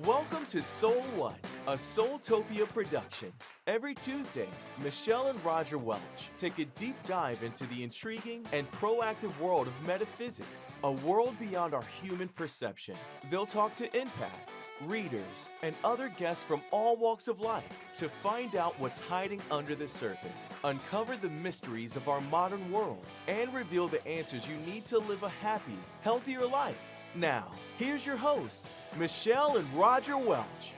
Welcome to SoulWhat, a Soultopia production. Every Tuesday, Michelle and Roger Welch take a deep dive into the intriguing and proactive world of metaphysics, a world beyond our human perception. They'll talk to empaths, readers, and other guests from all walks of life to find out what's hiding under the surface, uncover the mysteries of our modern world, and reveal the answers you need to live a happy, healthier life. Now, here's your hosts, Michelle and Roger Welch.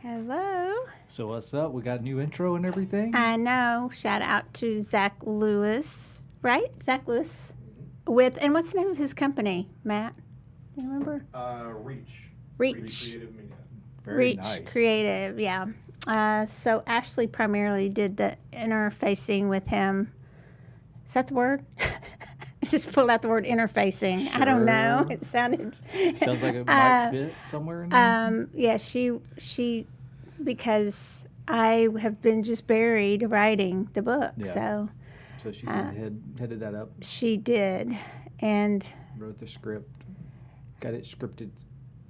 Hello. So what's up? We got a new intro and everything? I know. Shout out to Zach Lewis, right? Zach Lewis. And what's the name of his company, Matt? Do you remember? Reach. Reach. Creative Media. Very Reach nice. Creative, yeah. So Ashley primarily did the interfacing with him. Is that the word? Just pulled out the word interfacing. I don't know. Sure. It sounded. Sounds like it might fit somewhere in there. Yeah, she, because I have been just buried writing the book. Yeah. So she headed that up, She did, and wrote the script, got it scripted.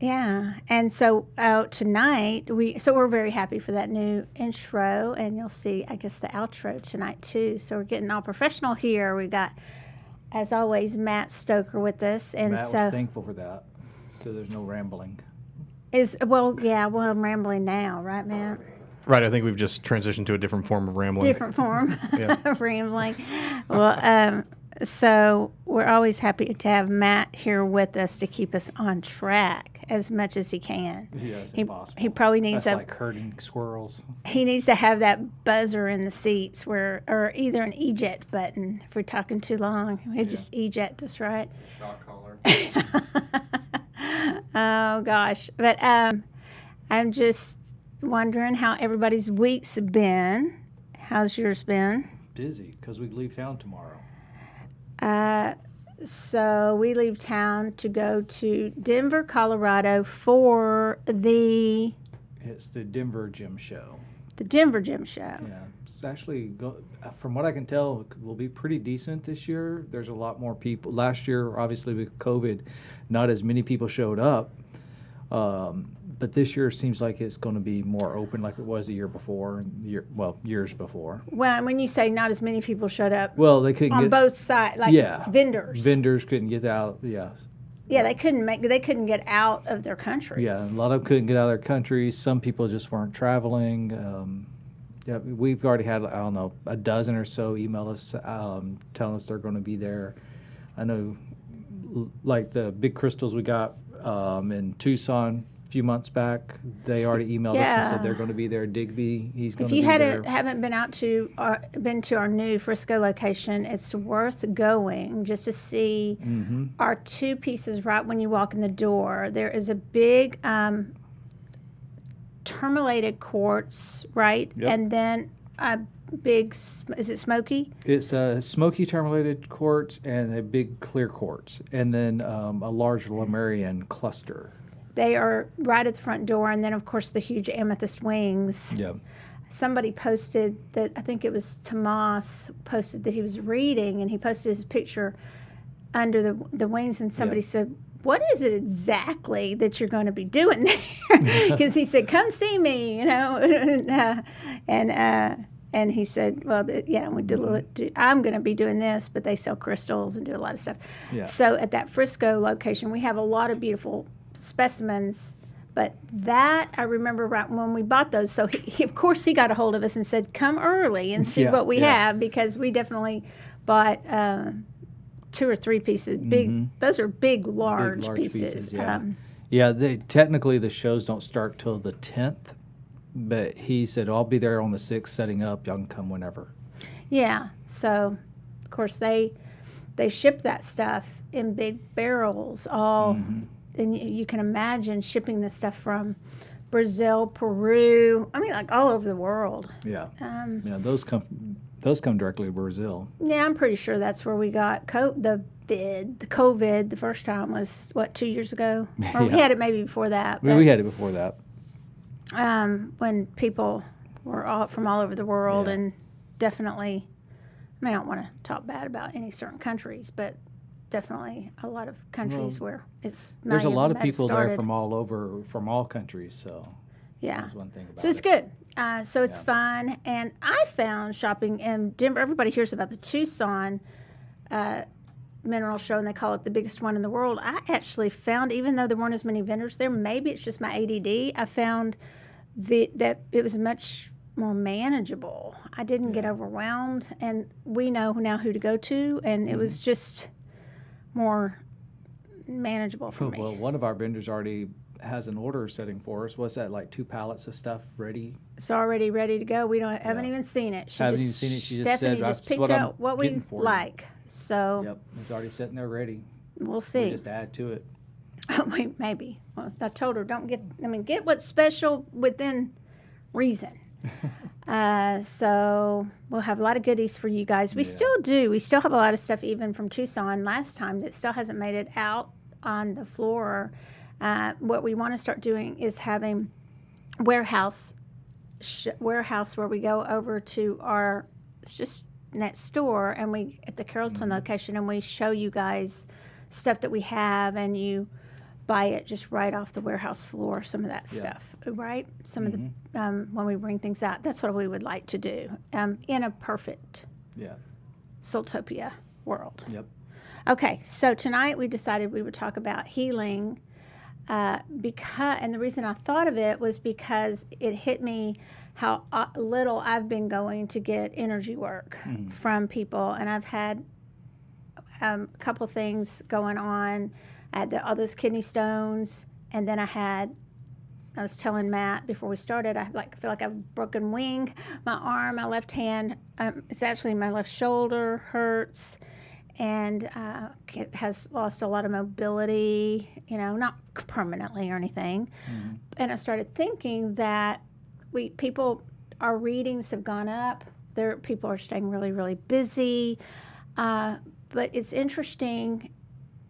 yeah, and so tonight we're very happy for that new intro, and you'll see, I guess, the outro tonight too. So we're getting all professional here. We got, as always, Matt Stoker with us, and Matt so was thankful for that, so there's no rambling. I'm rambling now, right, Matt? Right, I think we've just transitioned to a different form of rambling. Different form Yeah. of rambling. Well, so we're always happy to have Matt here with us to keep us on track as much as he can. Yeah, it's He- impossible. he probably needs That's a- like herding squirrels. He needs to have that buzzer in the seats or either an eject button. If we're talking too long, we just eject us, right? Shock collar. Oh gosh, but I'm just wondering how everybody's week's been. How's yours been? Busy, because we leave town tomorrow. So we leave town to go to Denver, Colorado for the It's the Denver Gym Show. Denver Gym Show. Yeah, it's actually, from what I can tell, it will be pretty decent this year. There's a lot more people. Last year, obviously with COVID, not as many people showed up. But this year seems like it's going to be more open, like it was the year before, years before. Well, when you say not as many people showed up Well, they couldn't on get both sides, like vendors. Vendors couldn't get out. Yeah, Yeah, they couldn't get out of their countries. yeah. A lot of them couldn't get out of their countries. Some people just weren't traveling. Yeah, we've already had, I don't know, a dozen or so email us telling us they're going to be there. I know, like the big crystals we got in Tucson a few months back, they already emailed us and said they're going to be there. Digby, he's going If to you be there. haven't been to our new Frisco location, it's worth going just to see our two pieces right when you walk in the door. There is a big tourmalated quartz, right? Yep. And then a big, is it smoky? It's a smoky tourmalated quartz and a big clear quartz, and then a large Lemurian cluster. They are right at the front door, and then, of course, the huge amethyst wings. Yeah. Somebody posted that, I think it was Tomas, posted that he was reading, and he posted his picture under the wings, and somebody said, what is it exactly that you're going to be doing there? Because he said, come see me, and he said, well, I'm going to be doing this, but they sell crystals and do a lot of stuff. Yeah. So at that Frisco location, we have a lot of beautiful specimens, but that I remember right when we bought those. So he of course he got a hold of us and said, come early and see what we have, because we definitely bought 2 or 3 pieces. Those are big, large pieces. Yeah. Technically the shows don't start till the 10th, but he said, I'll be there on the 6th setting up. Y'all can come whenever. Yeah. So of course they ship that stuff in big barrels, all. And you can imagine shipping this stuff from Brazil, Peru. I mean, like all over the world. Yeah. Those come directly to Brazil. Yeah, I'm pretty sure that's where we got the COVID. The first time was, 2 years ago? Or we had it maybe before that. But, we had it before that. when people were from all over the world, Yeah. and definitely, I mean, I don't want to talk bad about any certain countries, but definitely a lot of countries where it's There's a lot of people there started. from all over, from all countries. So Yeah. that's one thing about So it's it. good. So it's fun. And I found shopping in Denver, everybody hears about the Tucson mineral show, and they call it the biggest one in the world. I actually found, even though there weren't as many vendors there, maybe it's just my ADD, I found that it was much more manageable. I didn't get overwhelmed. And we know now who to go to, and it was just more manageable for me. Well, one of our vendors already has an order setting for us. What's that, like 2 pallets of stuff ready? It's already ready to go. We haven't even seen it. Haven't even seen it. She just Stephanie said, just "That's picked what I'm out what we getting for you." like. So Yep, it's already sitting there ready. we'll We see. just add to it. Wait, maybe. Well, I told her get what's special within reason. So we'll have a lot of goodies for you guys. We still do. We still have a lot of stuff even from Tucson last time that still hasn't made it out on the floor. What we want to start doing is having warehouse where we go over to our, it's just next door, and we at the Carrollton location, and we show you guys stuff that we have, and you buy it just right off the warehouse floor, some of that stuff, right? Some of the when we bring things out, that's what we would like to do in a perfect Soultopia world. Yep. Okay, so tonight we decided we would talk about healing, and the reason I thought of it was because it hit me how little I've been going to get energy work from people, and I've had a couple things going on. I had all those kidney stones, and then I was telling Matt before we started, I feel like I've a broken wing, my arm, my left hand, it's actually my left shoulder hurts, and it has lost a lot of mobility, not permanently or anything. And I started thinking that our readings have gone up. People are staying really, really busy. But it's interesting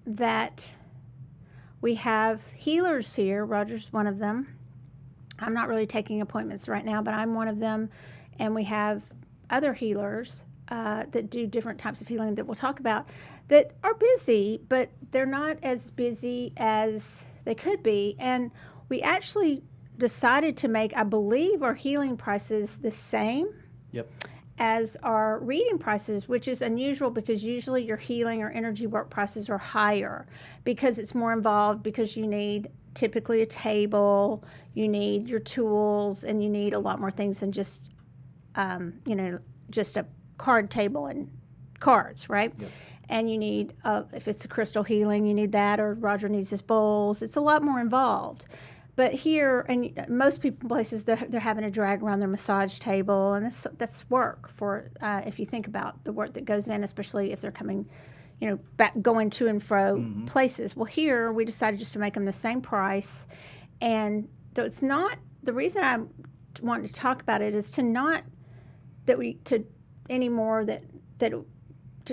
that we have healers here. Roger's one of them. I'm not really taking appointments right now, but I'm one of them. And we have other healers that do different types of healing that we'll talk about that are busy, but they're not as busy as they could be. And we actually decided to make, I believe, our healing prices the same as our reading prices, which is unusual because usually your healing or energy work prices are higher because it's more involved, because you need typically a table, you need your tools, and you need a lot more things than just, just a card table and cards, right? And you need, if it's a crystal healing, you need that, or Roger needs his bowls. It's a lot more involved. But here, and most places, they're having to drag around their massage table, and that's work for, if you think about the work that goes in, especially if they're coming, back going to and fro places. Well, here we decided just to make them the same price, and so it's not, the reason I want to talk about it is to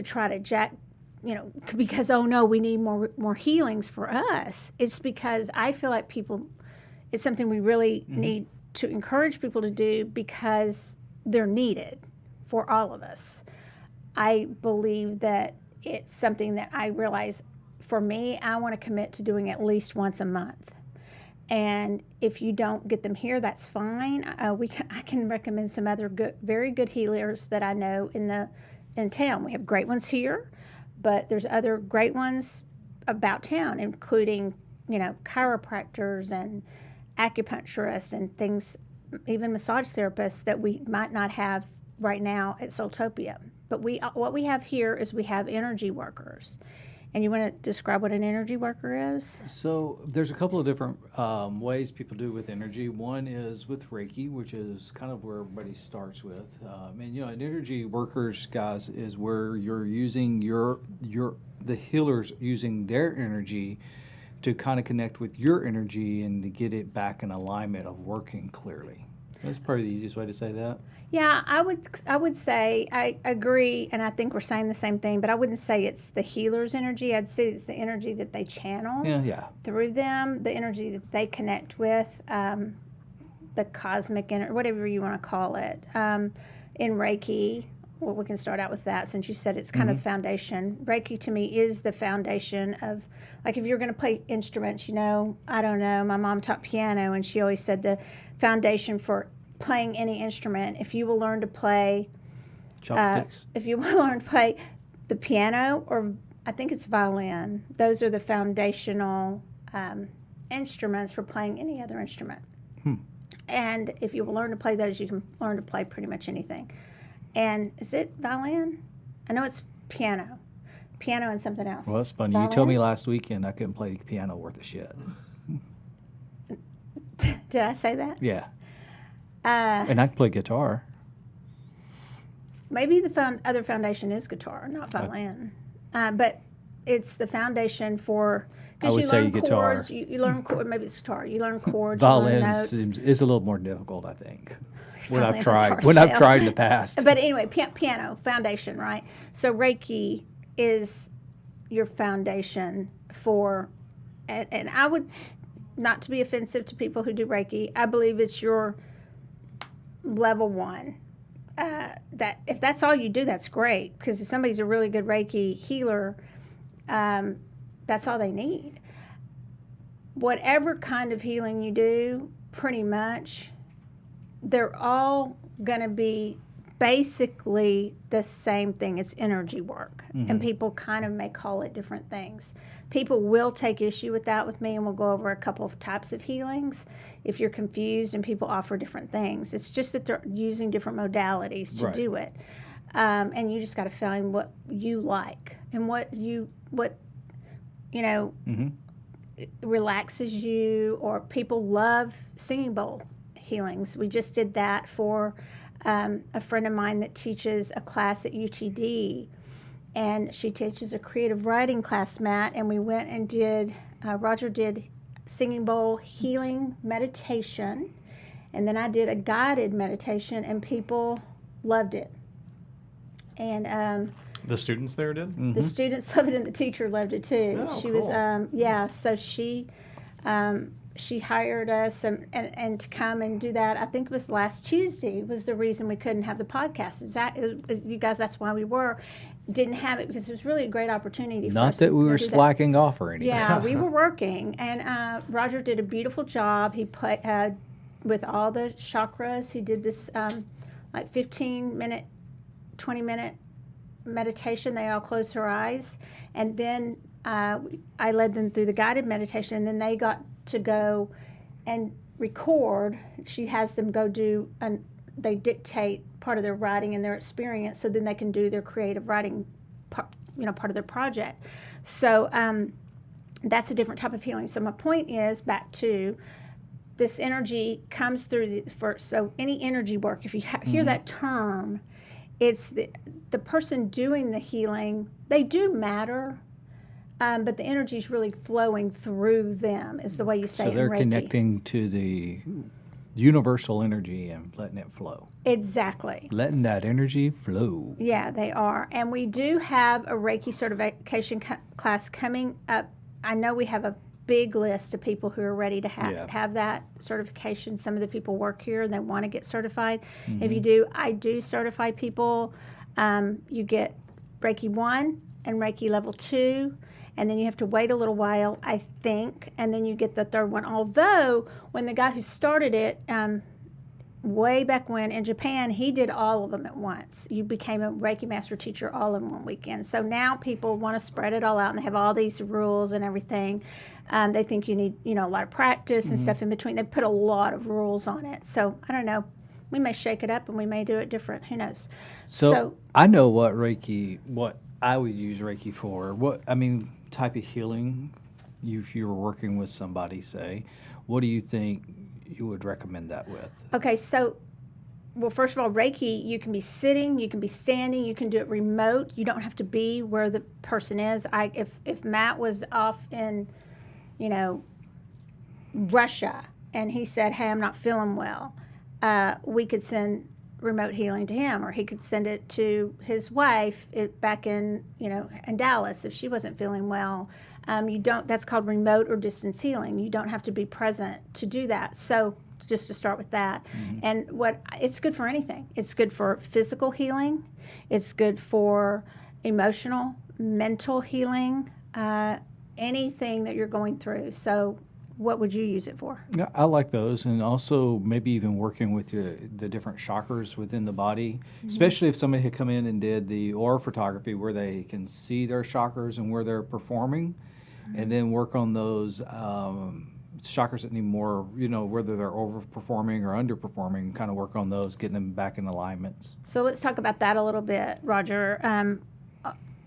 try to jack, because we need more healings for us. It's because I feel like it's something we really need to encourage people to do because they're needed for all of us. I believe that it's something that I realize, for me, I want to commit to doing at least once a month. And if you don't get them here, that's fine. I can recommend some other very good healers that I know in town. We have great ones here, but there's other great ones about town, including chiropractors and acupuncturists and things, even massage therapists that we might not have right now at Soultopia. But what we have here is we have energy workers. And you want to describe what an energy worker is? So there's a couple of different ways people do with energy. One is with Reiki, which is kind of where everybody starts with. An energy workers, guys, is where you're using the healers using their energy to kind of connect with your energy and to get it back in alignment of working clearly. That's probably the easiest way to say that. Yeah, I would say I agree, and I think we're saying the same thing, but I wouldn't say it's the healer's energy. I'd say it's the energy that they channel through them, the energy that they connect with, the cosmic energy, whatever you want to call it. In Reiki, well, we can start out with that since you said it's kind of the foundation. Reiki to me is the foundation of, like, if you're going to play instruments, I don't know, my mom taught piano, and she always said the foundation for playing any instrument, if you will learn to play if you will learn to play the piano, or I think it's violin, those are the foundational instruments for playing any other instrument. And if you will learn to play those, you can learn to play pretty much anything. And is it violin? I know it's piano and something else. Well, that's funny. You told me last weekend I couldn't play piano worth a shit. Did I say that? Yeah. And I can play guitar. Maybe the other foundation is guitar, not violin. But it's the foundation for, because you learn chords, you learn chords, maybe it's guitar, you learn chords, violin you learn notes. is a little more difficult, I think, when Violin I've is tried hard sell. in the past. But anyway, piano, foundation, right? So Reiki is your foundation for, and I would, not to be offensive to people who do Reiki, I believe it's your level 1. That if that's all you do, that's great, because if somebody's a really good Reiki healer, that's all they need. Whatever kind of healing you do, pretty much, they're all going to be basically the same thing. It's energy work, and people kind of may call it different things. People will take issue with that with me, and we'll go over a couple of types of healings if you're confused, and people offer different things. It's just that they're using different modalities to do it, and you just got to find what you like and what relaxes you. Or people love singing bowl healings. We just did that for a friend of mine that teaches a class at UTD, and she teaches a creative writing class, Matt, and we went and did, Roger did singing bowl healing meditation, and then I did a guided meditation, and people loved it. And the students there did? the students loved it, and the teacher loved it too. Oh, She cool. was, so she hired us and to come and do that. I think it was last Tuesday was the reason we couldn't have the podcast. You guys, that's why we didn't have it, because it was really a great opportunity for us. Not that we were do slacking off or anything. Yeah, we were working, and Roger did a beautiful job. He played with all the chakras. He did this 15-minute, 20-minute meditation. They all closed their eyes, and then I led them through the guided meditation, and then they got to go and record. She has them go do, they dictate part of their writing and their experience, so then they can do their creative writing part of their project. So that's a different type of healing. So my point is, back to this energy comes through so any energy work, if you hear that term, it's the person doing the healing. They do matter, but the energy is really flowing through them, is the way you say it in Reiki. So they're connecting to the universal energy and letting it flow. Exactly. Letting that energy flow. Yeah, they are. And we do have a Reiki certification class coming up. I know we have a big list of people who are ready to have that certification. Some of the people work here and they want to get certified. If you do, I do certify people. You get Reiki 1 and Reiki level 2. And then you have to wait a little while, I think, and then you get the third one. Although, when the guy who started it, way back when in Japan, he did all of them at once. You became a Reiki master teacher all in one weekend. So now people want to spread it all out, and they have all these rules and everything. They think you need, a lot of practice and stuff in between. They put a lot of rules on it. So I don't know. We may shake it up, and we may do it different. Who knows? So I know what I would use Reiki for. Type of healing, if you were working with somebody, say, what do you think you would recommend that with? Okay, so, well, first of all, Reiki, you can be sitting, you can be standing, you can do it remote. You don't have to be where the person is. If Matt was off in, Russia, and he said, hey, I'm not feeling well, we could send remote healing to him, or he could send it to his wife back in in Dallas if she wasn't feeling well. That's called remote or distance healing. You don't have to be present to do that. So just to start with that. And it's good for anything. It's good for physical healing. It's good for emotional, mental healing, anything that you're going through. So what would you use it for? Yeah, I like those, and also maybe even working with the different chakras within the body, especially if somebody had come in and did the aura photography where they can see their chakras and where they're performing, and then work on those chakras that need more, whether they're overperforming or underperforming, kind of work on those, getting them back in alignments. So let's talk about that a little bit, Roger.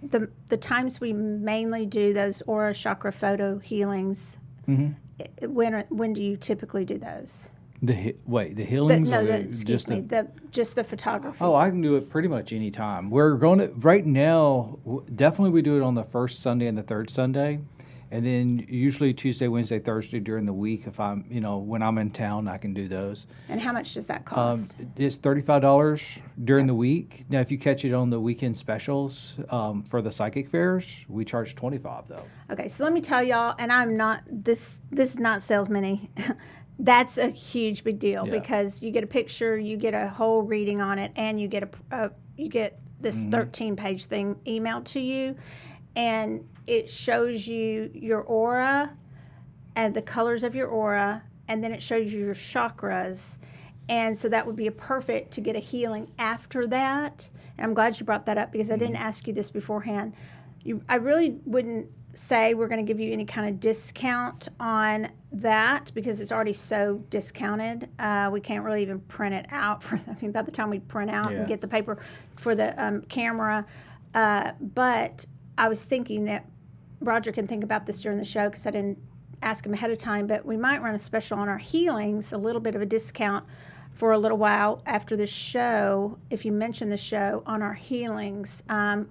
The times we mainly do those aura chakra photo healings, when do you typically do those? The healings? Just the photography. Oh, I can do it pretty much any time. We're going to, right now, definitely we do it on the first Sunday and the third Sunday. And then usually Tuesday, Wednesday, Thursday during the week, if I'm, when I'm in town, I can do those. And how much does that cost? It's $35 during the week. Now, if you catch it on the weekend specials for the psychic fairs, we charge $25 though. Okay, so let me tell y'all, and I'm not, this is not salesman-y. That's a huge big deal because you get a picture, you get a whole reading on it, and you get this 13-page thing emailed to you. And it shows you your aura and the colors of your aura, and then it shows you your chakras. And so that would be a perfect to get a healing after that. And I'm glad you brought that up because I didn't ask you this beforehand. I really wouldn't say we're going to give you any kind of discount on that because it's already so discounted. We can't really even print it out. By the time we print out and get the paper for the camera. But I was thinking that Roger can think about this during the show because I didn't ask him ahead of time, but we might run a special on our healings, a little bit of a discount for a little while after the show, if you mention the show on our healings,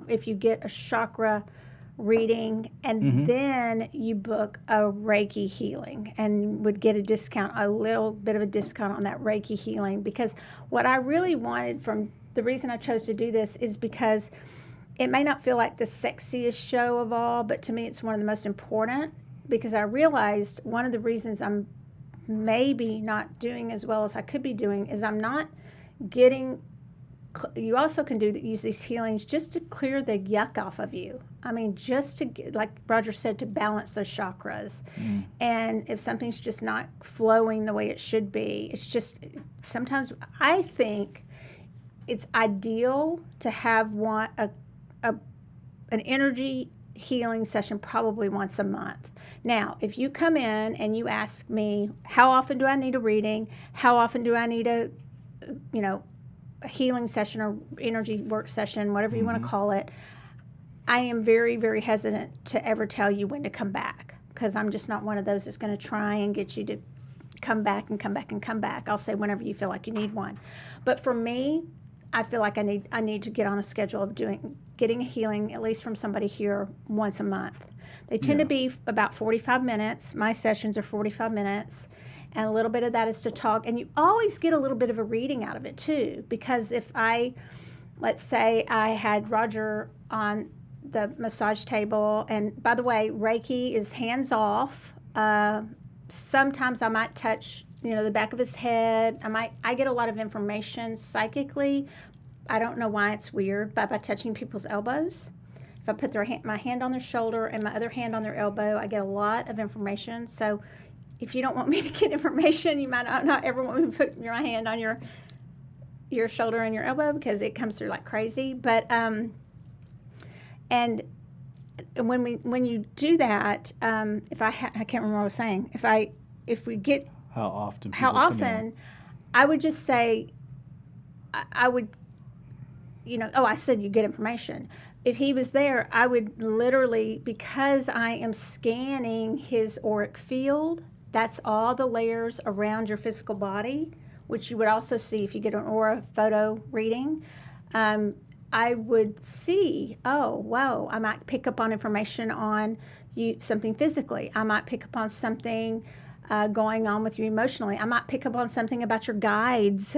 if you get a chakra reading and then you book a Reiki healing and would get a little bit of a discount on that Reiki healing. Because what I really wanted from the reason I chose to do this is because it may not feel like the sexiest show of all, but to me it's one of the most important because I realized one of the reasons I'm maybe not doing as well as I could be doing is I'm not getting, you also can use these healings just to clear the yuck off of you. I mean, just to, like Roger said, to balance those chakras. And if something's just not flowing the way it should be, it's just, sometimes I think it's ideal to have an energy healing session probably once a month. Now, if you come in and you ask me, how often do I need a reading? How often do I need a healing session or energy work session, whatever you want to call it, I am very, very hesitant to ever tell you when to come back because I'm just not one of those that's going to try and get you to come back and come back and come back. I'll say whenever you feel like you need one. But for me, I feel like I need to get on a schedule of getting a healing, at least from somebody here once a month. They tend to be about 45 minutes. My sessions are 45 minutes, and a little bit of that is to talk. And you always get a little bit of a reading out of it, too, because if let's say I had Roger on the massage table, and by the way, Reiki is hands-off. Sometimes I might touch the back of his head. I get a lot of information psychically. I don't know why it's weird, but by touching people's elbows, if I put my hand on their shoulder and my other hand on their elbow, I get a lot of information. So if you don't want me to get information, you might not ever want me to put my hand on your shoulder and your elbow because it comes through like crazy. But and when you do that, if I can't remember what I was saying. If we get how often I would just say I would I said you get information. If he was there, I would literally, because I am scanning his auric field, that's all the layers around your physical body, which you would also see if you get an aura photo reading. I would see, oh, wow, I might pick up on information on you, something physically. I might pick up on something going on with you emotionally. I might pick up on something about your guides.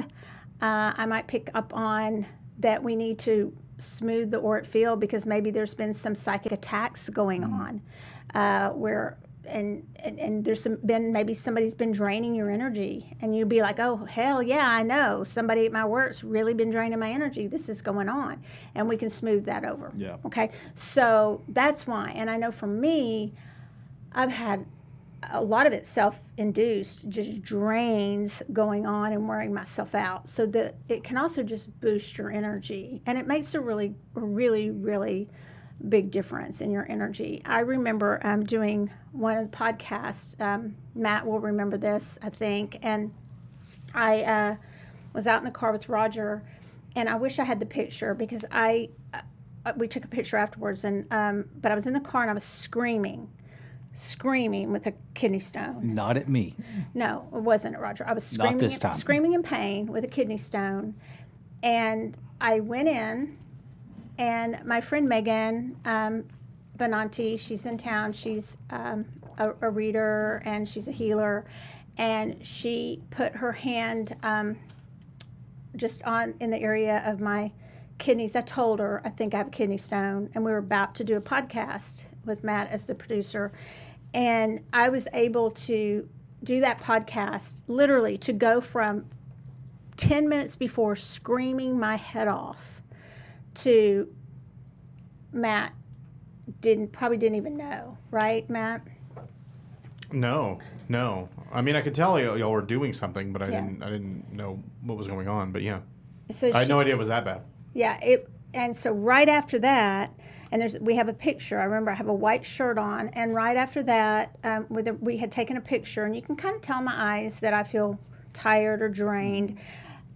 I might pick up on that we need to smooth the auric field because maybe there's been some psychic attacks going on where and there's maybe somebody's been draining your energy, and you'd be like, oh hell yeah, I know somebody at my work's really been draining my energy. This is going on, and we can smooth that over. Yeah. Okay, so that's why. And I know for me, I've had a lot of it self-induced, just drains going on and wearing myself out. So that it can also just boost your energy, and it makes a really, really big difference in your energy. I remember doing one of the podcasts. Matt will remember this, I think. And I was out in the car with Roger, and I wish I had the picture because we took a picture afterwards. And but I was in the car and I was screaming with a kidney stone. Not at me. No, it wasn't at Roger. I was Not this time. screaming in pain with a kidney stone, and I went in. And my friend Megan Benanti, she's in town. She's a reader, and she's a healer. And she put her hand just in the area of my kidneys. I told her, I think I have a kidney stone. And we were about to do a podcast with Matt as the producer. And I was able to do that podcast, literally to go from 10 minutes before screaming my head off to Matt probably didn't even know, right, Matt? No. I mean, I could tell y'all were doing something, but I Yeah. didn't know what was going on. But yeah, So I had no idea it was that bad. Yeah, and so right after that, and we have a picture. I remember I have a white shirt on, and right after that, we had taken a picture, and you can kind of tell in my eyes that I feel tired or drained.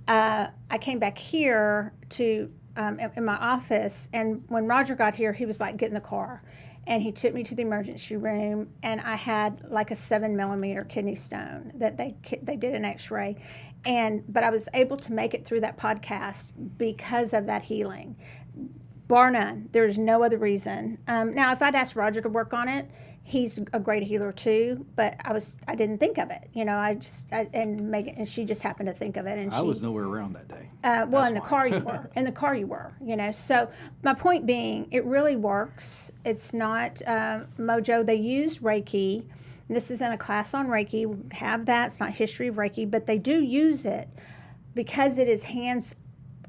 I came back here to in my office, and when Roger got here, he was like, get in the car, and he took me to the emergency room, and I had like a 7 millimeter kidney stone that they did an x-ray, but I was able to make it through that podcast because of that healing, bar none. There's no other reason. Now, if I'd asked Roger to work on it, he's a great healer too, but I didn't think of it. And Megan, and she just happened to think of it. And I was nowhere around that day. well, in the car you were. In the car you were. So my point being, it really works. It's not mojo. They use Reiki. This is in a class on Reiki. We have that. It's not history of Reiki, but they do use it because it is hands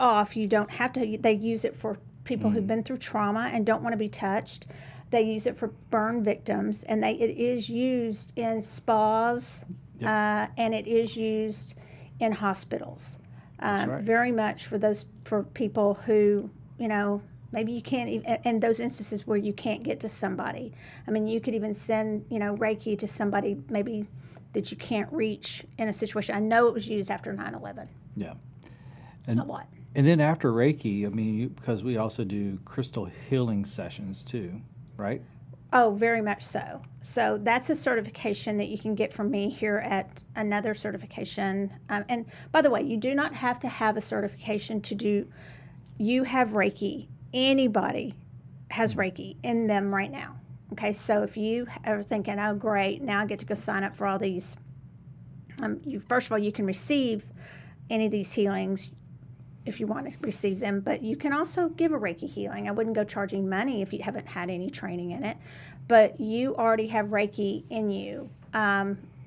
off. You don't have to. They use it for people who've been through trauma and don't want to be touched. They use it for burn victims, and it is used in spas, and it is used in hospitals. Right. Very much for people who, maybe you can't even, and those instances where you can't get to somebody. I mean, you could even send, Reiki to somebody maybe that you can't reach in a situation. I know it was used after 9/11. Yeah. A lot. And then after Reiki, I mean, because we also do crystal healing sessions too, right? Oh, very much so. So that's a certification that you can get from me here at another certification. And by the way, you do not have to have a certification to do. You have Reiki. Anybody has Reiki in them right now. Okay, so if you are thinking, oh, great, now I get to go sign up for all these. First of all, you can receive any of these healings if you want to receive them, but you can also give a Reiki healing. I wouldn't go charging money if you haven't had any training in it, but you already have Reiki in you.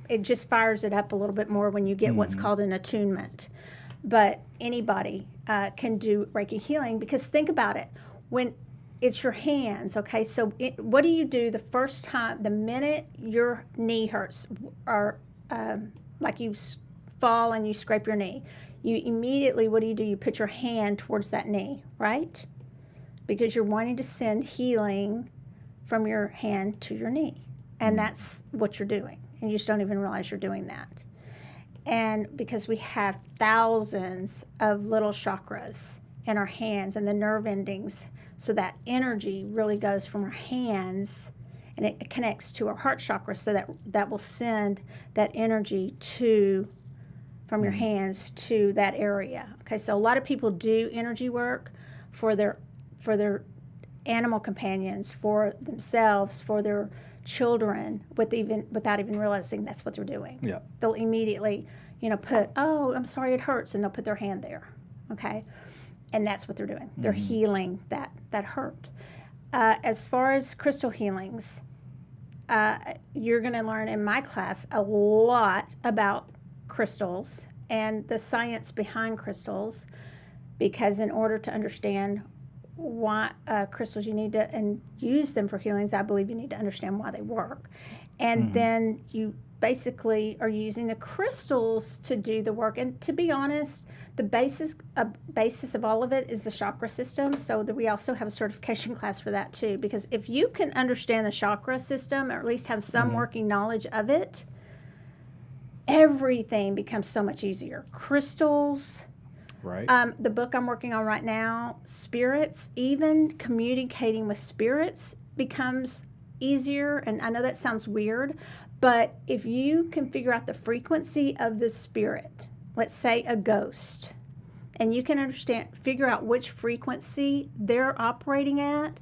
It just fires it up a little bit more when you get what's called an attunement. But anybody can do Reiki healing, because think about it. When it's your hands, okay, so what do you do the first time, the minute your knee hurts, or like you fall and you scrape your knee? You immediately, what do? You put your hand towards that knee, right? Because you're wanting to send healing from your hand to your knee. And that's what you're doing. And you just don't even realize you're doing that. And because we have thousands of little chakras in our hands and the nerve endings, so that energy really goes from our hands and it connects to our heart chakra, so that will send that energy from your hands to that area. Okay, so a lot of people do energy work for their animal companions, for themselves, for their children, without even realizing that's what they're doing. Yeah. They'll immediately, put, oh, I'm sorry, it hurts, and they'll put their hand there. Okay, and that's what they're doing. They're healing that hurt. As far as crystal healings, you're going to learn in my class a lot about crystals and the science behind crystals, because in order to understand why crystals, you need to and use them for healings, I believe you need to understand why they work. And then you basically are using the crystals to do the work. And to be honest, the basis of all of it is the chakra system. So that we also have a certification class for that too, because if you can understand the chakra system, or at least have some working knowledge of it, everything becomes so much easier. Crystals, Right. the book I'm working on right now, spirits, even communicating with spirits becomes easier. And I know that sounds weird, but if you can figure out the frequency of the spirit, let's say a ghost, and you can figure out which frequency they're operating at,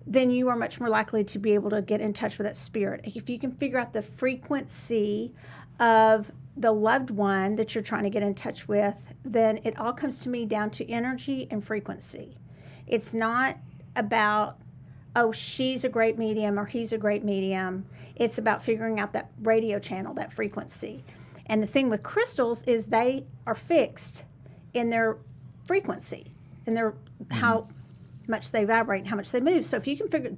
then you are much more likely to be able to get in touch with that spirit. If you can figure out the frequency of the loved one that you're trying to get in touch with, then it all comes to me down to energy and frequency. It's not about, oh, she's a great medium or he's a great medium. It's about figuring out that radio channel, that frequency. And the thing with crystals is they are fixed in their frequency, in their how much they vibrate and how much they move. So if you can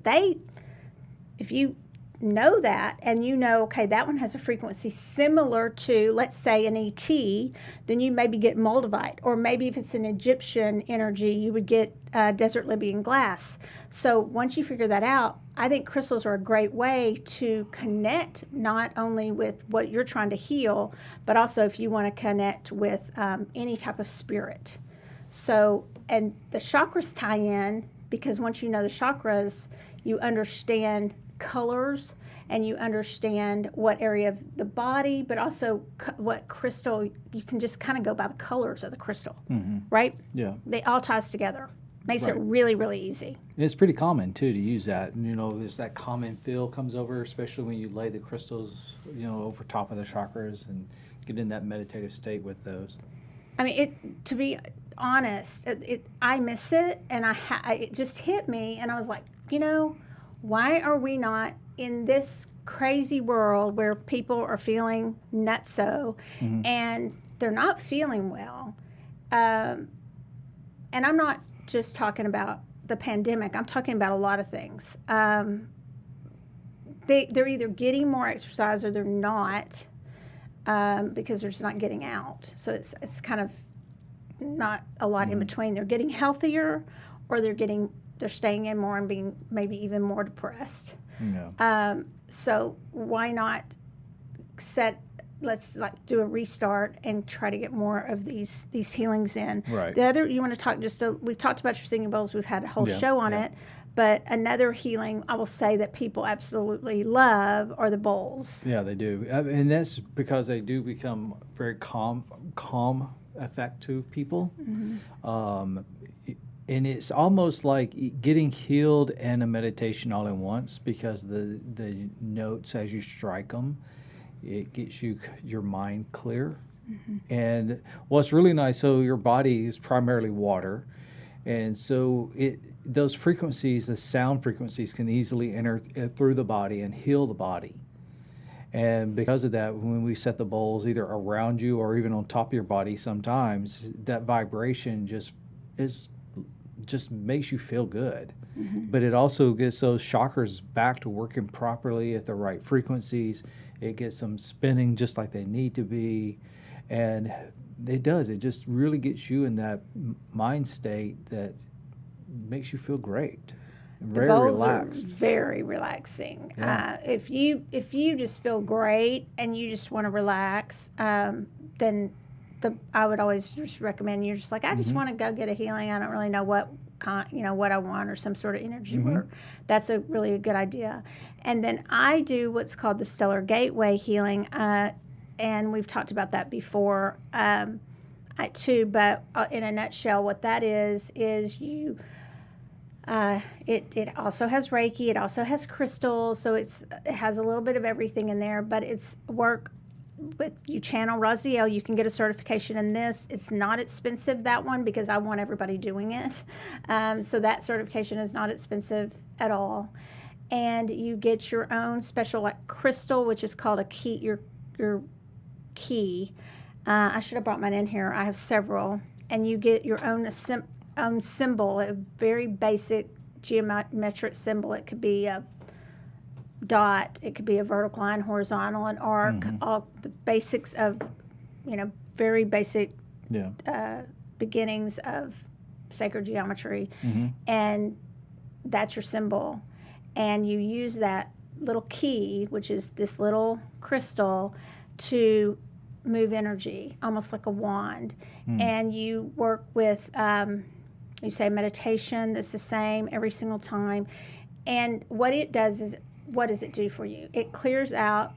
if you know that, and you know, okay, that one has a frequency similar to, let's say, an ET, then you maybe get Moldavite, or maybe if it's an Egyptian energy, you would get desert Libyan glass. So once you figure that out, I think crystals are a great way to connect not only with what you're trying to heal, but also if you want to connect with any type of spirit. So, and the chakras tie in, because once you know the chakras, you understand colors, and you understand what area of the body, but also what crystal. You can just kind of go by the colors of the crystal, right? Yeah. They all ties together. Makes it really, really easy. It's pretty common too to use that. And, there's that common feel comes over, especially when you lay the crystals, over top of the chakras and get in that meditative state with those. I mean, to be honest, I miss it, and it just hit me, and I was like, why are we not in this crazy world where people are feeling nutso and they're not feeling well? And I'm not just talking about the pandemic. I'm talking about a lot of things. They're either getting more exercise or they're not, because they're just not getting out. So it's kind of not a lot in between. They're getting healthier, or they're staying in more and being maybe even more depressed. Yeah. So why not let's do a restart and try to get more of these healings in. Right. The other, you want to talk we've talked about your singing bowls. We've had a whole show on it. But another healing I will say that people absolutely love are the bowls. Yeah, they do. And that's because they do become very calm effect to people. And it's almost like getting healed and a meditation all in once, because the notes, as you strike them, it gets your mind clear. And what's really nice, so your body is primarily water, and so those frequencies, the sound frequencies, can easily enter through the body and heal the body. And because of that, when we set the bowls either around you or even on top of your body, sometimes that vibration just makes you feel good. But it also gets those chakras back to working properly at the right frequencies. It gets them spinning just like they need to be. And it just really gets you in that mind state that makes you feel great. Very relaxed. Are very relaxing. Yeah. If you just feel great and you just want to relax, then I would always just recommend, you're just like, I just want to go get a healing. I don't really know what what I want, or some sort of energy work. That's a really good idea. And then I do what's called the Stellar Gateway healing, and we've talked about that before too. But in a nutshell, what that is you. It also has Reiki. It also has crystals. So it has a little bit of everything in there. But it's work with, you channel Raziel. You can get a certification in this. It's not expensive, that one, because I want everybody doing it. So that certification is not expensive at all. and you get your own special like crystal, which is called a key. Your key. I should have brought mine in here. I have several, and you get your own symbol, a very basic geometric symbol. It could be a dot, it could be a vertical line, horizontal, an arc, all the basics of, very basic beginnings of sacred geometry, and that's your symbol. And you use that little key, which is this little crystal, to move energy, almost like a wand. And you work with, you say meditation, that's the same every single time. And what it does is, what does it do for you? It clears out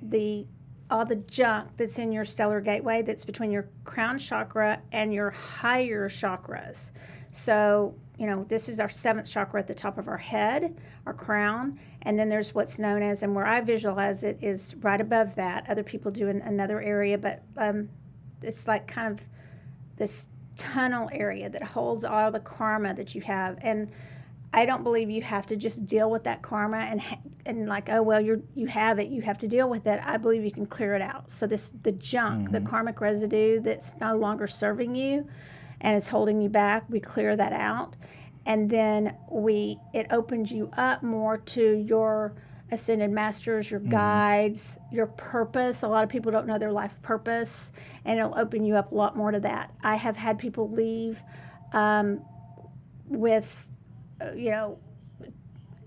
all the junk that's in your stellar gateway that's between your crown chakra and your higher chakras. So, this is our 7th chakra at the top of our head, our crown, and then there's what's known as, and where I visualize it is right above that. Other people do in another area, but it's like kind of this tunnel area that holds all the karma that you have. And I don't believe you have to just deal with that karma and like, oh, well, you have it, you have to deal with it. I believe you can clear it out. So the junk, the karmic residue that's no longer serving you and is holding you back, we clear that out. And then it opens you up more to your ascended masters, your guides, your purpose. A lot of people don't know their life purpose, and it'll open you up a lot more to that. I have had people leave with,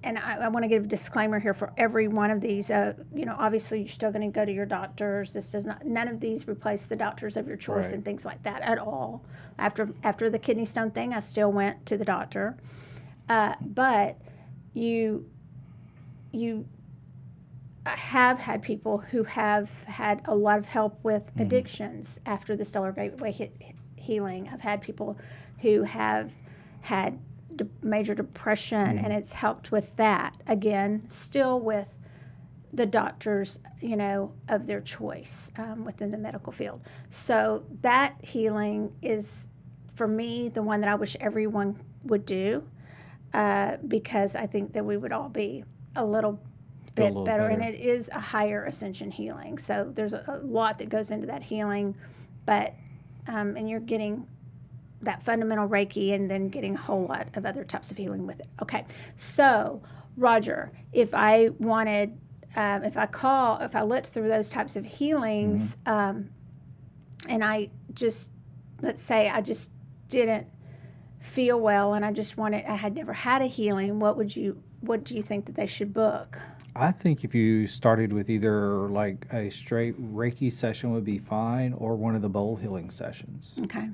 and I want to give a disclaimer here for every one of these. Obviously you're still going to go to your doctors. None of these replace the doctors of your choice and things like that at all. After the kidney stone thing, I still went to the doctor. But you have had people who have had a lot of help with addictions after the stellar gateway healing. I've had people who have had major depression, and it's helped with that. Again, still with the doctors, of their choice within the medical field. So that healing is, for me, the one that I wish everyone would do, because I think that we would all be a little bit better. And it is a higher ascension healing. So there's a lot that goes into that healing, but and you're getting that fundamental Reiki and then getting a whole lot of other types of healing with it. Okay, so Roger, if I wanted, if I looked through those types of healings, and I just, let's say I just didn't feel well and I had never had a healing, what do you think that they should book? I think if you started with either like a straight Reiki session would be fine, or one of the bowl healing sessions. Okay.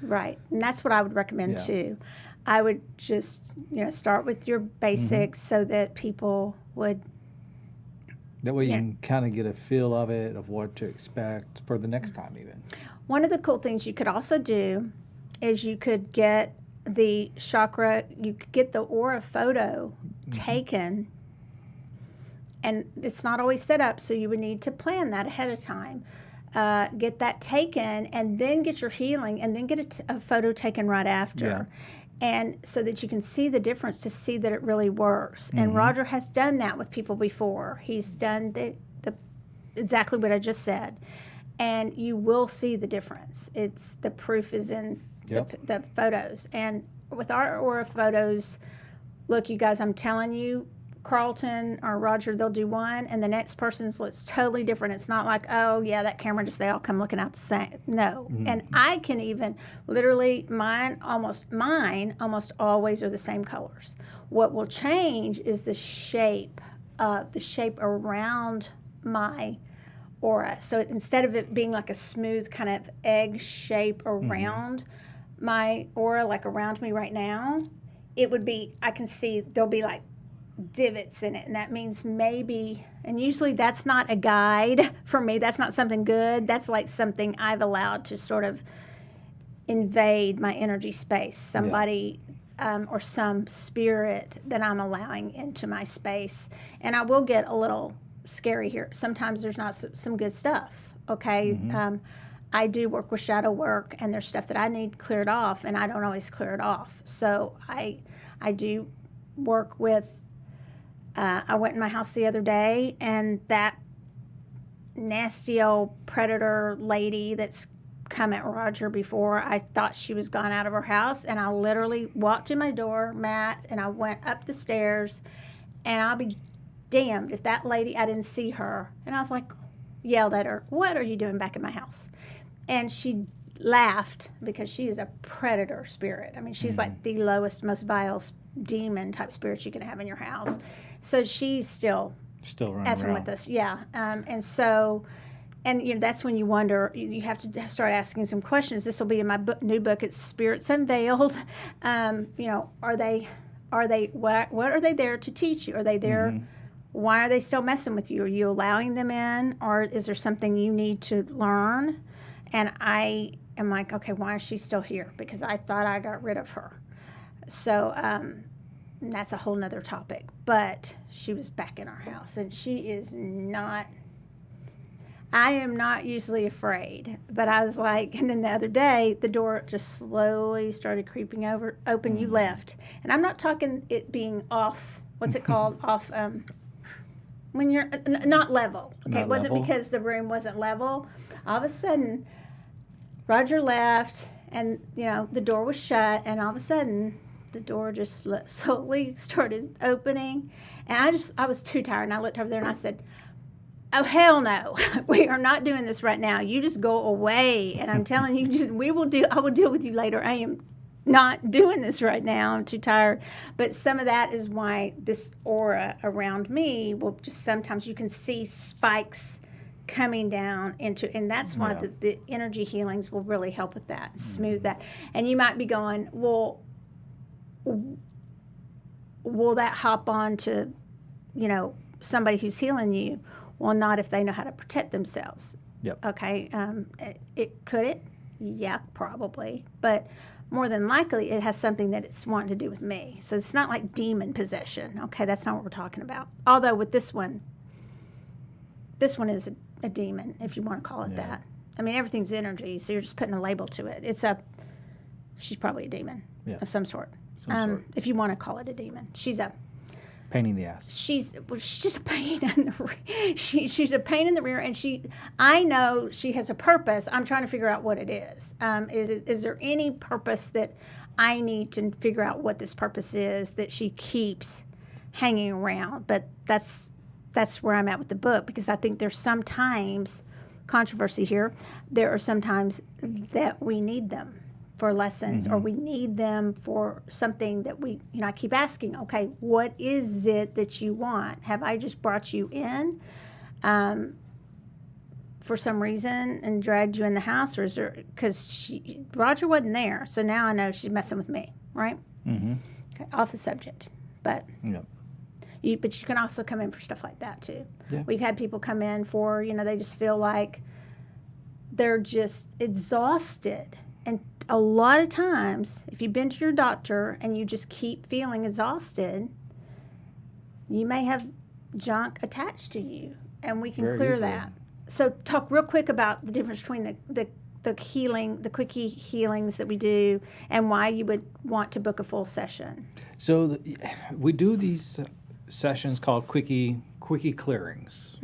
Right. And that's what I would recommend too. I would just, start with your basics so that people would. That way you can kind of get a feel of it, of what to expect for the next time even. One of the cool things you could also do is you could get the chakra, you could get the aura photo taken. And it's not always set up, so you would need to plan that ahead of time. Get that taken, and then get your healing, and then get a photo taken right after. And so that you can see the difference, to see that it really works. And Roger has done that with people before. He's done the exactly what I just said. And you will see the difference. The proof is in the photos. And with our aura photos, look, you guys, I'm telling you, Carlton or Roger, they'll do one, and the next person's looks totally different. It's not like, oh yeah, that camera just, they all come looking out the same. No. And I can even literally, mine almost always are the same colors. What will change is the shape around my aura. So instead of it being like a smooth kind of egg shape around my aura, like around me right now, it would be, I can see there'll be like divots in it, and that means maybe, and usually that's not a guide for me, that's not something good, that's like something I've allowed to sort of invade my energy space, somebody or some spirit that I'm allowing into my space. And I will get a little scary here. Sometimes there's not some good stuff, okay? I do work with shadow work, and there's stuff that I need cleared off, and I don't always clear it off. So I do work with I went in my house the other day, and that nasty old predator lady that's come at Roger before, I thought she was gone out of her house, and I literally walked to my door mat, and I went up the stairs, and I'll be damned if that lady, I didn't see her, and I was like, yelled at her, what are you doing back in my house? And she laughed, because she is a predator spirit. I mean, she's like the lowest, most vile demon type spirit you can have in your house. So she's still running effing around with us, yeah. And so, and you know, that's when you wonder. You have to start asking some questions. This will be in my new book. It's Spirits Unveiled. You know, are they? What are they there to teach you? Are they there? Why are they still messing with you? Are you allowing them in, or is there something you need to learn? And I am like, okay, why is she still here? Because I thought I got rid of her. So that's a whole nother topic. But she was back in our house, and she is not. I am not usually afraid, but I was like, and then the other day, the door just slowly started creeping open. You left. And I'm not talking it being off, what's it called? Off, when you're not level. Okay, it wasn't because the room wasn't level. All of a sudden, Roger left, and, you know, the door was shut, and all of a sudden, the door just slowly started opening. And I was too tired, and I looked over there, and I said, oh, hell no. We are not doing this right now. You just go away. And I'm telling you, I will deal with you later. I am not doing this right now. I'm too tired. But some of that is why this aura around me will just, sometimes you can see spikes coming down into, and that's why the energy healings will really help with that, smooth that. And you might be going, well, will that hop on to, you know, somebody who's healing you? Well, not if they know how to protect themselves. Yep. Okay. Could it? Yeah, probably. But more than likely, it has something that it's wanting to do with me. So it's not like demon possession. Okay, that's not what we're talking about. Although with this one is a demon, if you want to call it that. I mean, everything's energy, so you're just putting a label to it. She's probably a demon of some sort. If you want to call it a demon. She's a pain in the ass. She's just a pain in the rear. She's a pain in the rear, and I know she has a purpose. I'm trying to figure out what it is. Is there any purpose that I need to figure out what this purpose is that she keeps hanging around? But that's where I'm at with the book, because I think there's sometimes controversy here. There are sometimes that we need them for lessons, or we need them for something that I keep asking, okay, what is it that you want? Have I just brought you in for some reason and dragged you in the house, or is there, because Roger wasn't there, so now I know she's messing with me, right? Okay, off the subject, but you can also come in for stuff like that too. We've had people come in for, they just feel like they're just exhausted. And a lot of times, if you've been to your doctor and you just keep feeling exhausted, you may have junk attached to you, and we can clear that. So talk real quick about the difference between the healing, the quickie healings that we do, and why you would want to book a full session. So we do these sessions called quickie clearings.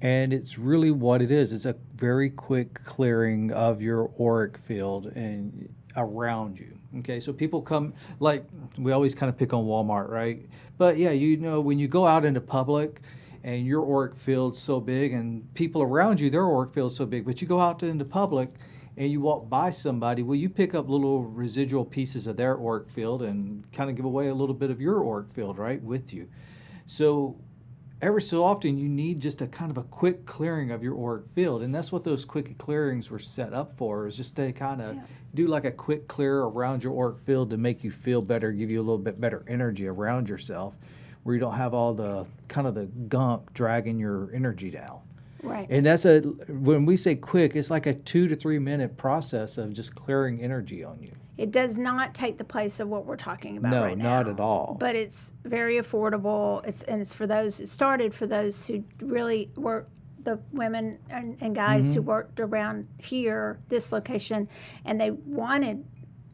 And it's really what it is. It's a very quick clearing of your auric field and around you. Okay, so people come, like we always kind of pick on Walmart, right? But yeah, when you go out into public and your auric field's so big, and people around you, their auric field's so big, but you go out into public and you walk by somebody, well, you pick up little residual pieces of their auric field and kind of give away a little bit of your auric field, right, with you. So every so often, you need just a kind of a quick clearing of your auric field, and that's what those quick clearings were set up for, is just to kind of do like a quick clear around your auric field to make you feel better, give you a little bit better energy around yourself, where you don't have all the kind of the gunk dragging your energy down. Right. And when we say quick, it's like a 2 to 3 minute process of just clearing energy on you. It does not take the place of what we're talking about right now. No, not at all. But it's very affordable. It's for those. It started for those who really work, the women and guys who worked around here, this location, and they wanted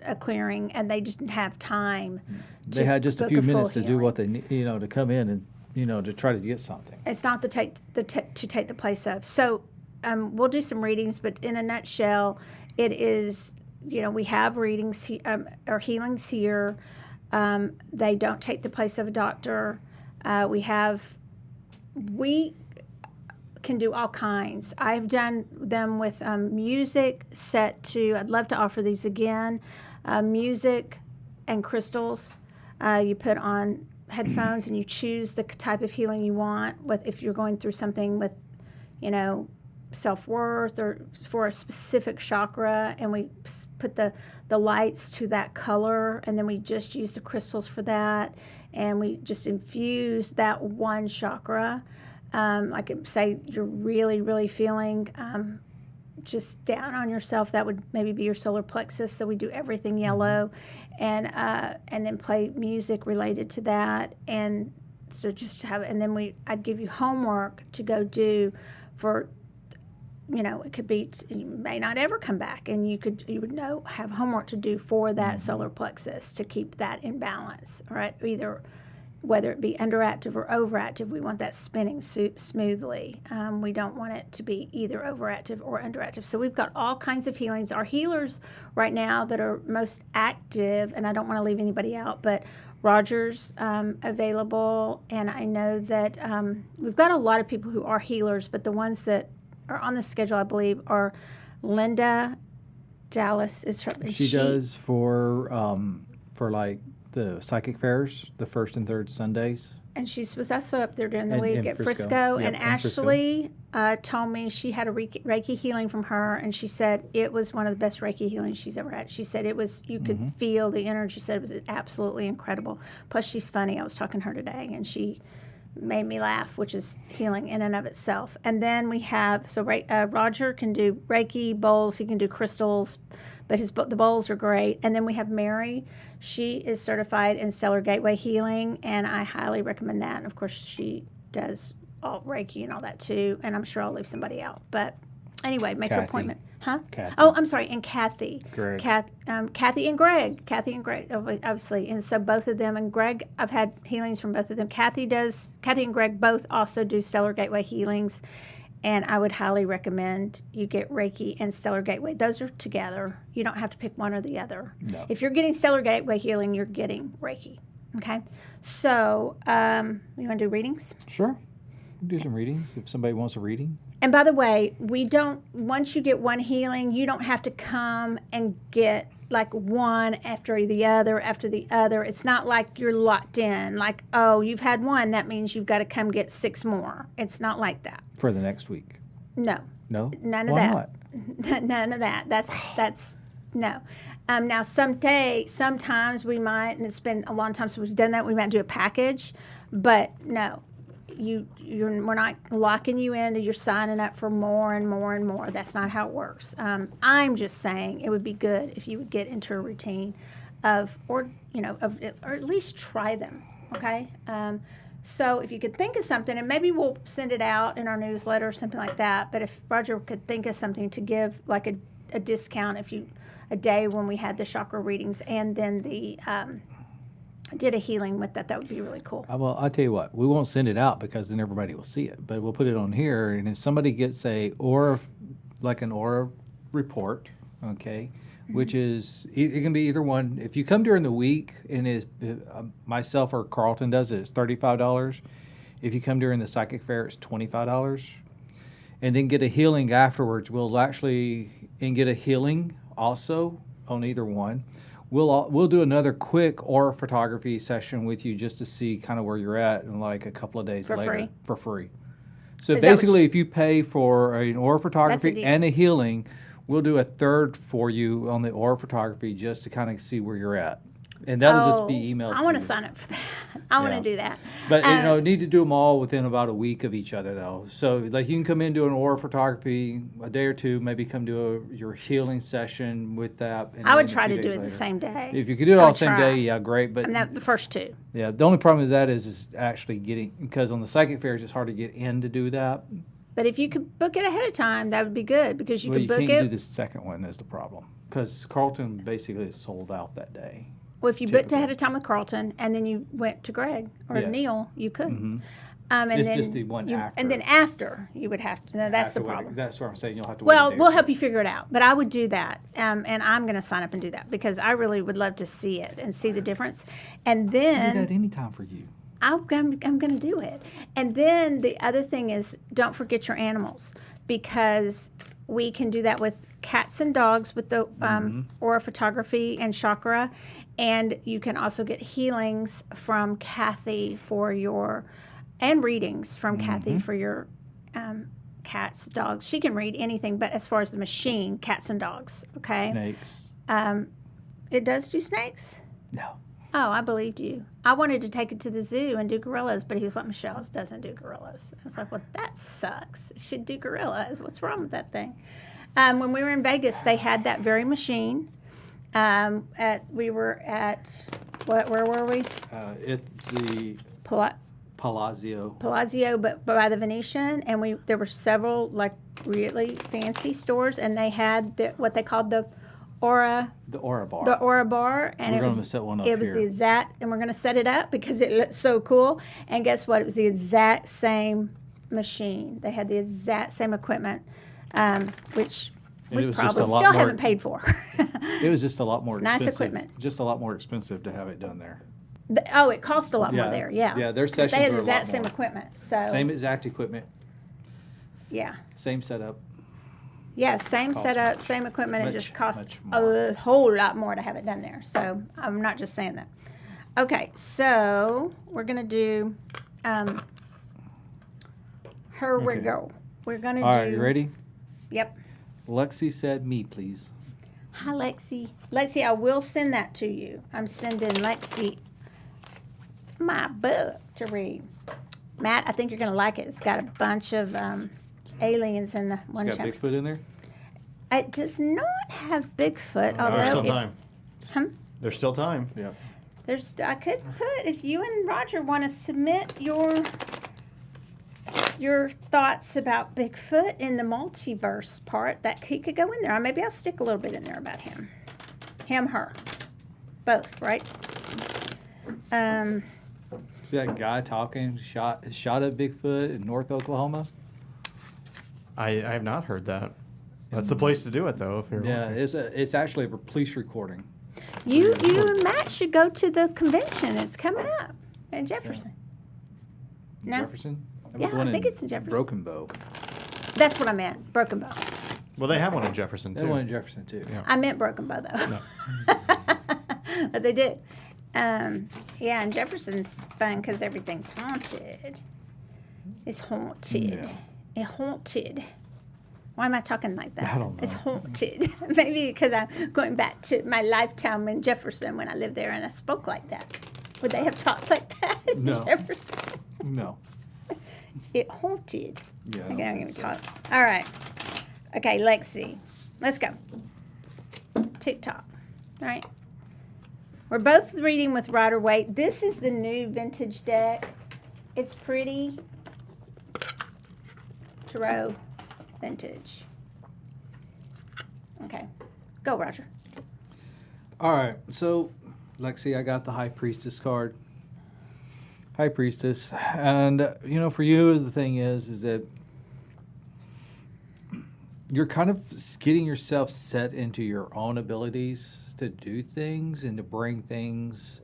a clearing, and they just didn't have time. They had just a few minutes to do what they need, to come in and to try to get something. It's not to take the place of. So we'll do some readings, but in a nutshell, it is, we have readings or healings here. They don't take the place of a doctor. We can do all kinds. I've done them with music set to, I'd love to offer these again, music and crystals. You put on headphones and you choose the type of healing you want, if you're going through something with, self-worth or for a specific chakra, and we put the lights to that color, and then we just use the crystals for that, and we just infuse that one chakra. Like say you're really, really feeling just down on yourself, that would maybe be your solar plexus. So we do everything yellow, and then play music related to that, and so just have. And then I'd give you homework to go do for. It could be you may not ever come back, and you would have homework to do for that solar plexus to keep that in balance. All right, either. Whether it be underactive or overactive, we want that spinning smoothly. We don't want it to be either overactive or underactive. So we've got all kinds of healings. Our healers right now that are most active, and I don't want to leave anybody out, but Roger's available, and I know that we've got a lot of people who are healers, but the ones that are on the schedule, I believe, are Linda Dallas. She does for like the psychic fairs, the first and third Sundays. And she was also up there during the week at Frisco. Frisco. Yep, and Ashley told me she had a Reiki healing from her, and she said it was one of the best Reiki healings she's ever had. She said you could feel the energy. She said it was absolutely incredible. Plus, she's funny. I was talking to her today, and she made me laugh, which is healing in and of itself. And then we have, Roger can do Reiki bowls. He can do crystals, but the bowls are great. And then we have Mary. She is certified in Stellar Gateway Healing, and I highly recommend that. And of course, she does all Reiki and all that too. And I'm sure I'll leave somebody out. But anyway, make an appointment. Huh? Kathy. Oh, I'm sorry. And Kathy. Greg. Kathy and Greg. Kathy and Greg, obviously. And so both of them. And Greg, I've had healings from both of them. Kathy and Greg both also do Stellar Gateway healings. And I would highly recommend you get Reiki and Stellar Gateway. Those are together. You don't have to pick one or the other. No. If you're getting Stellar Gateway healing, you're getting Reiki. Okay? So, you want to do readings? Sure. We'll do some readings if somebody wants a reading. And by the way, once you get one healing, you don't have to come and get like one after the other. It's not like you're locked in. Like, oh, you've had one, that means you've got to come get 6 more. It's not like that. For the next week. No. No? None of Why that. Not? None of that. That's no. Now, sometimes we might, and it's been a long time since we've done that, we might do a package, but no. We're not locking you into you're signing up for more and more and more. That's not how it works. I'm just saying it would be good if you would get into a routine or at least try them. Okay. So if you could think of something, and maybe we'll send it out in our newsletter or something like that. But if Roger could think of something to give like a discount a day when we had the chakra readings and then the did a healing with that would be really cool. Well, I'll tell you what, we won't send it out because then everybody will see it, but we'll put it on here, and if somebody gets an aura report, okay, which is, it can be either one. If you come during the week, and myself or Carlton does it, it's $35. If you come during the psychic fair, it's $25. And then get a healing afterwards, and get a healing also on either one. We'll do another quick aura photography session with you just to see kind of where you're at, and like a couple of days later for free. So basically, if you pay for an aura photography and a healing, we'll do a third for you on the aura photography just to kind of see where you're at. And that'll just be emailed to you. I want to sign up for that. I want to do that. But, need to do them all within about a week of each other, though. So, like, you can come in, do an aura photography a day or two, maybe come do your healing session with that. And I would try to do it the same day. If you could do it all the same day, yeah, great. But the first 2. Yeah, the only problem with that is actually because on the psychic fairs, it's hard to get in to do that. But if you could book it ahead of time, that would be good because you could book it. You can't do the second one is the problem because Carlton basically is sold out that day. Well, if you booked ahead of time with Carlton and then you went to Greg or Neil, you could. And It's then just the one after. And then after, you would have to. No, that's the After problem. That's what I'm saying. You'll have to wait. Well, a day we'll or help two. you figure it out. But I would do that. And I'm going to sign up and do that because I really would love to see it and see the difference. And I do then that anytime for you. I'm going to do it. And then the other thing is don't forget your animals because we can do that with cats and dogs with the aura photography and chakra. And you can also get healings from Kathy for your, and readings from Kathy for your cats, dogs. She can read anything, but as far as the machine, cats and dogs, okay? Snakes. It does do snakes? No. Oh, I believed you. I wanted to take it to the zoo and do gorillas, but he was like, Michelle's doesn't do gorillas. I was like, well, that sucks. It should do gorillas. What's wrong with that thing? When we were in Vegas, they had that very machine. We were at, where were we? At the Palazzo. Palazzo, but by the Venetian, and there were several like really fancy stores, and they had what they called the Aura. The Aura Bar. The Aura Bar, and We're it was gonna set one up it was here. the exact, and we're going to set it up because it looked so cool. And guess what? It was the exact same machine. They had the exact same equipment, which And we it was just probably a lot still more- haven't paid for. It was just a lot more It's nice expensive. equipment. Just a lot more expensive to have it done there. It cost a lot more there. Yeah. Yeah, their But sessions they had were the a lot exact same more. equipment. So Same exact equipment, yeah. same setup. Yeah, same Cost setup, same equipment. It much- just cost much more. a whole lot more to have it done there. So I'm not just saying that. Okay, so we're gonna do. Here we Okay. go. We're gonna All do. right, you ready? Yep. Lexi said, "Me, please." Hi, Lexi. Lexi, I will send that to you. I'm sending Lexi my book to read. Matt, I think you're gonna like it. It's got a bunch of aliens in the one It's got chapter. Bigfoot in there. It does not have Bigfoot, There's although still time. There's There's still time. Yeah. I could put, if you and Roger want to submit your thoughts about Bigfoot in the multiverse part, that he could go in there. Maybe I'll stick a little bit in there about him, her, both, right? See that guy talking shot at Bigfoot in North Oklahoma? I have not heard that. That's the place to do it, though. If you're Yeah, looking. it's actually a police recording. You and Matt should go to the convention. It's coming up in Jefferson. In No? Jefferson? How about Yeah, the one I think it's in Jefferson. Broken Bow. That's what I meant. Broken Bow. Well, they have one in Jefferson That too. one in Jefferson too. Yeah. I meant Broken Bow though. But they did. Yeah, and Jefferson's fun because everything's haunted. It's haunted. Yeah. It's haunted. Why am I talking like that? I don't know. It's haunted. Maybe because I'm going back to my lifetime in Jefferson when I lived there and I spoke like that. Would they have talked like that in No. Jefferson? No. It haunted. Yeah. I I don't can't think even so. talk. All right. Okay, Lexi. Let's go. TikTok. All right. We're both reading with Rider Waite. This is the new vintage deck. It's pretty. Tarot vintage. Okay. Go, Roger. All right. So, Lexi, I got the High Priestess card. High Priestess. And, for you, the thing is that you're kind of getting yourself set into your own abilities to do things and to bring things,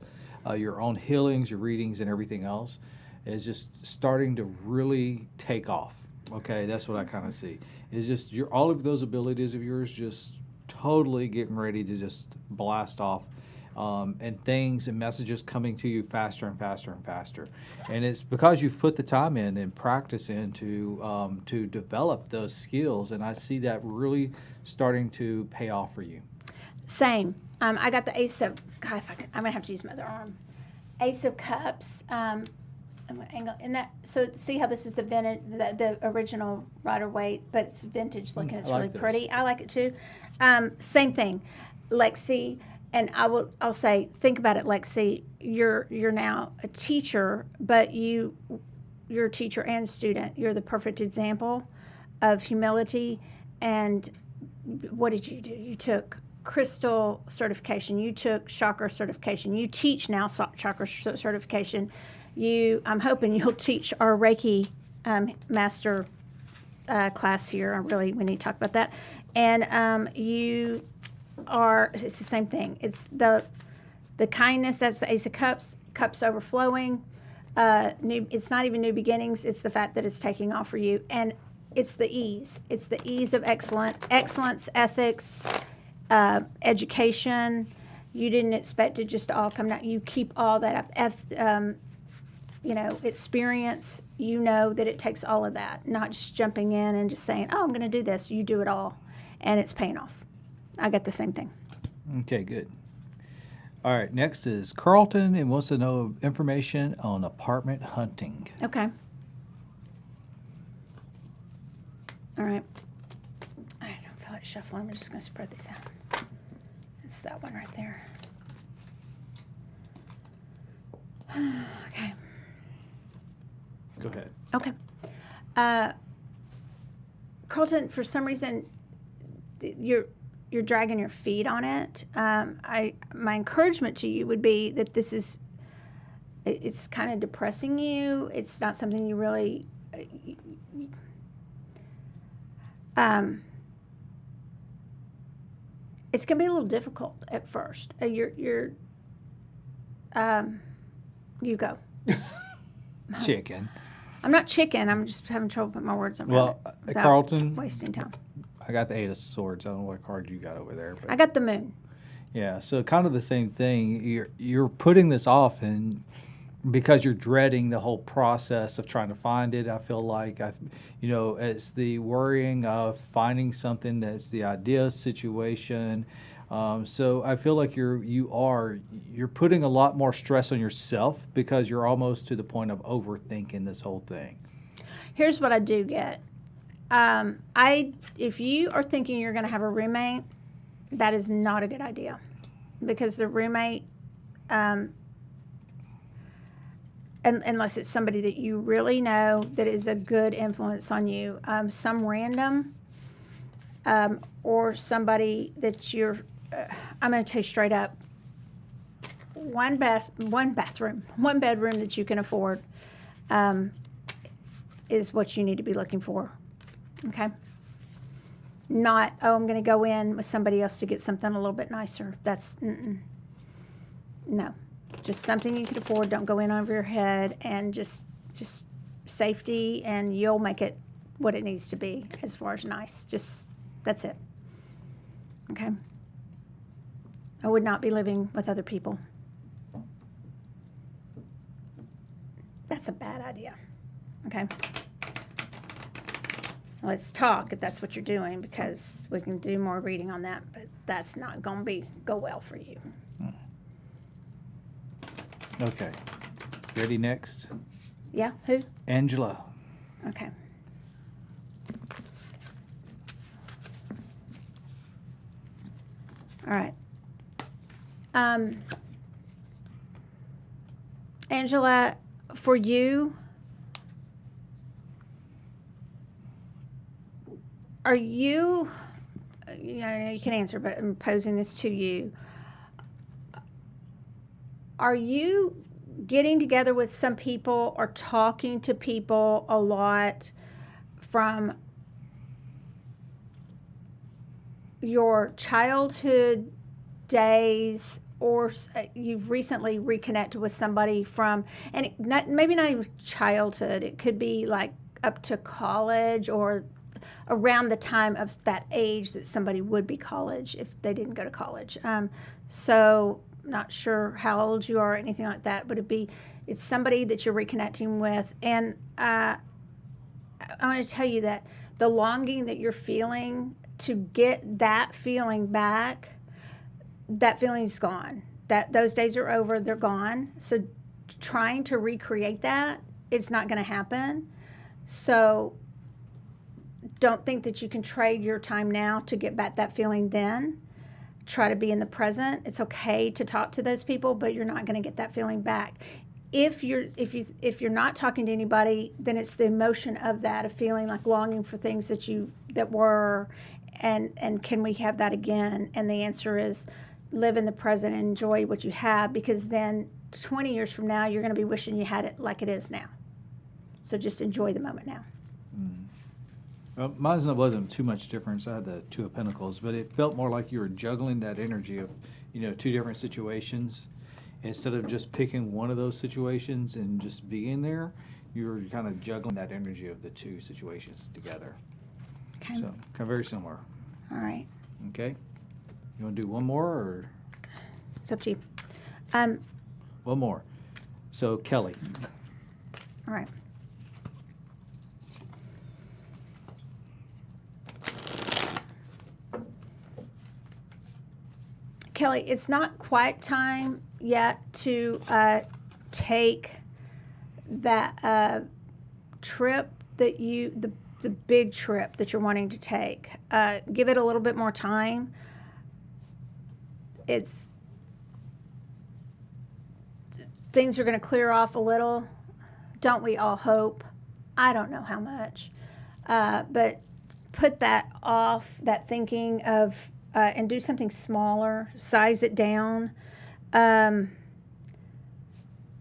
your own healings, your readings, and everything else is just starting to really take off. Okay, that's what I kind of see. It's just all of those abilities of yours just totally getting ready to just blast off, and things and messages coming to you faster and faster and faster. And it's because you've put the time in and practice in to develop those skills, and I see that really starting to pay off for you. Same. I got the Ace of. God, I'm gonna have to use my other arm. Ace of Cups. I'm gonna angle in that. So see how this is the vintage, the original Rider Waite, but it's vintage looking. It's I like really this. pretty. I like it too. Same thing, Lexi. And I'll say, think about it, Lexi. You're now a teacher, but you're a teacher and student. You're the perfect example of humility. And what did you do? You took crystal certification. You took chakra certification. You teach now chakra certification. I'm hoping you'll teach our Reiki master class here. We need to talk about that. And it's the same thing. It's the kindness, that's the Ace of Cups, cups overflowing. It's not even new beginnings. It's the fact that it's taking off for you. And it's the ease. It's the ease of excellence, ethics, education. You didn't expect it just to all come down. You keep all that up. Experience. You know that it takes all of that, not just jumping in and just saying, "Oh, I'm going to do this." You do it all, and it's paying off. I got the same thing. Okay, good. All right, next is Carlton and wants to know information on apartment hunting. Okay. All right. I don't feel like shuffling. I'm just going to spread these out. It's that one right there. Okay. Go ahead. Okay. Carlton, for some reason, you're dragging your feet on it. My encouragement to you would be that it's kind of depressing you. It's not something you really. It's going to be a little difficult at first. You go. Chicken. I'm not chicken. I'm just having trouble putting my words on Well, it. Carlton, Wasting time. I got the Eight of Swords. I don't know what card you got over there. But I got the moon. yeah, so kind of the same thing. You're putting this off, and because you're dreading the whole process of trying to find it. I feel like it's the worrying of finding something that's the ideal situation. So I feel like you're putting a lot more stress on yourself because you're almost to the point of overthinking this whole thing. Here's what I do get. If you are thinking you're going to have a roommate, that is not a good idea, because the roommate, unless it's somebody that you really know that is a good influence on you, some random, or somebody that you're. I'm going to tell you straight up. One bedroom that you can afford, is what you need to be looking for. Okay. Not, I'm going to go in with somebody else to get something a little bit nicer. That's, no. Just something you can afford. Don't go in over your head, and just safety, and you'll make it what it needs to be as far as nice. Just, that's it. Okay. I would not be living with other people. That's a bad idea. Okay. Let's talk if that's what you're doing, because we can do more reading on that, but that's not going to go well for you. Okay. Ready next? Yeah, who? Angela. Okay. All right. Angela, for you, are you, you can answer, but I'm posing this to you. Are you getting together with some people or talking to people a lot from your childhood days, or you've recently reconnected with somebody from, and maybe not even childhood, it could be like up to college or around the time of that age that somebody would be college if they didn't go to college. So not sure how old you are or anything like that, but it's somebody that you're reconnecting with. And I want to tell you that the longing that you're feeling to get that feeling back, that feeling's gone. Those days are over, they're gone. So trying to recreate that, it's not going to happen. So don't think that you can trade your time now to get back that feeling then. Try to be in the present. It's okay to talk to those people, but you're not going to get that feeling back. If you're not talking to anybody, then it's the emotion of that, of feeling like longing for things that were, and can we have that again? And the answer is live in the present and enjoy what you have, because then 20 years from now, you're going to be wishing you had it like it is now. So just enjoy the moment now. Well, mine wasn't too much difference. I had the Two of Pentacles, but it felt more like you were juggling that energy of, two different situations. Instead of just picking one of those situations and just being there, you were kind of juggling that energy of the two situations together. Okay. So, kind of very similar. All right. Okay. You want to do one more or? It's up to you. One more. So, Kelly. All right. Kelly, it's not quite time yet to take that trip that the big trip that you're wanting to take. Give it a little bit more time. Things are going to clear off a little. Don't we all hope? I don't know how much. But put that off, that thinking of, and do something smaller, size it down.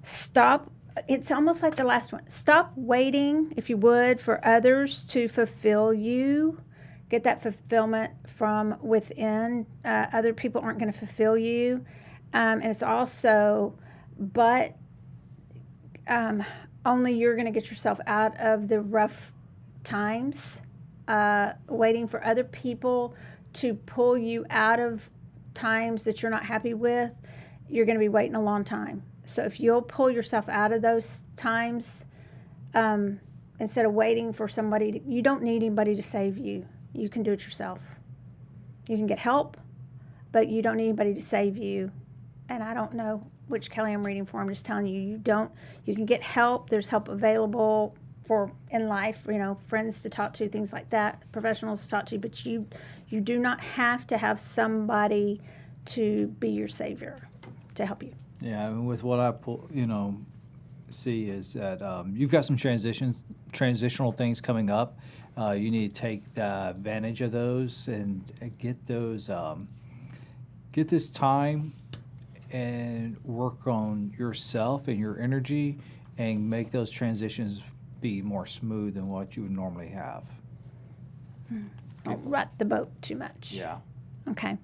Stop. It's almost like the last one. Stop waiting, if you would, for others to fulfill you. Get that fulfillment from within. Other people aren't going to fulfill you. And it's also, but only you're going to get yourself out of the rough times. Waiting for other people to pull you out of times that you're not happy with, you're going to be waiting a long time. So if you'll pull yourself out of those times, instead of waiting for somebody, you don't need anybody to save you. You can do it yourself. You can get help, but you don't need anybody to save you. And I don't know which Kelly I'm reading for. I'm just telling you, you can get help. There's help available for in life, friends to talk to, things like that, professionals to talk to, but you do not have to have somebody to be your savior to help you. Yeah, I mean, with what I see is that you've got some transitional things coming up. You need to take advantage of those and get those, get this time and work on yourself and your energy and make those transitions be more smooth than what you would normally have. Don't rut the boat too much. Yeah. Okay.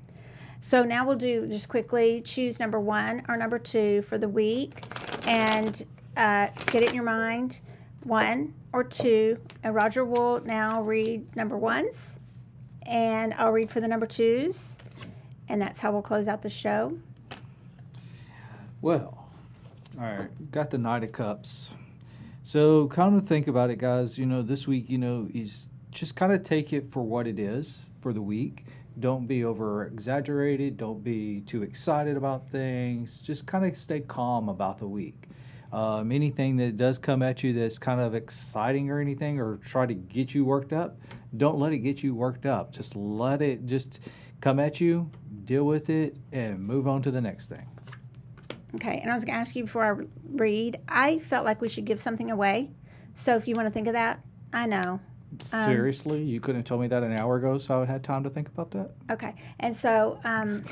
So now we'll do, just quickly, choose number 1 or number 2 for the week and get it in your mind, 1 or 2. And Roger will now read number 1s and I'll read for the number 2s. And that's how we'll close out the show. Well, all right. Got the Knight of Cups. So kind of think about it, guys. This week, is just kind of take it for what it is for the week. Don't be over exaggerated. Don't be too excited about things. Just kind of stay calm about the week. Anything that does come at you that's kind of exciting or anything, or try to get you worked up, don't let it get you worked up. Just let it just come at you, deal with it, and move on to the next thing. Okay, and I was going to ask you before I read, I felt like we should give something away. So if you want to think of that, I know. Seriously? You couldn't have told me that an hour ago so I had time to think about that? Okay, and so, and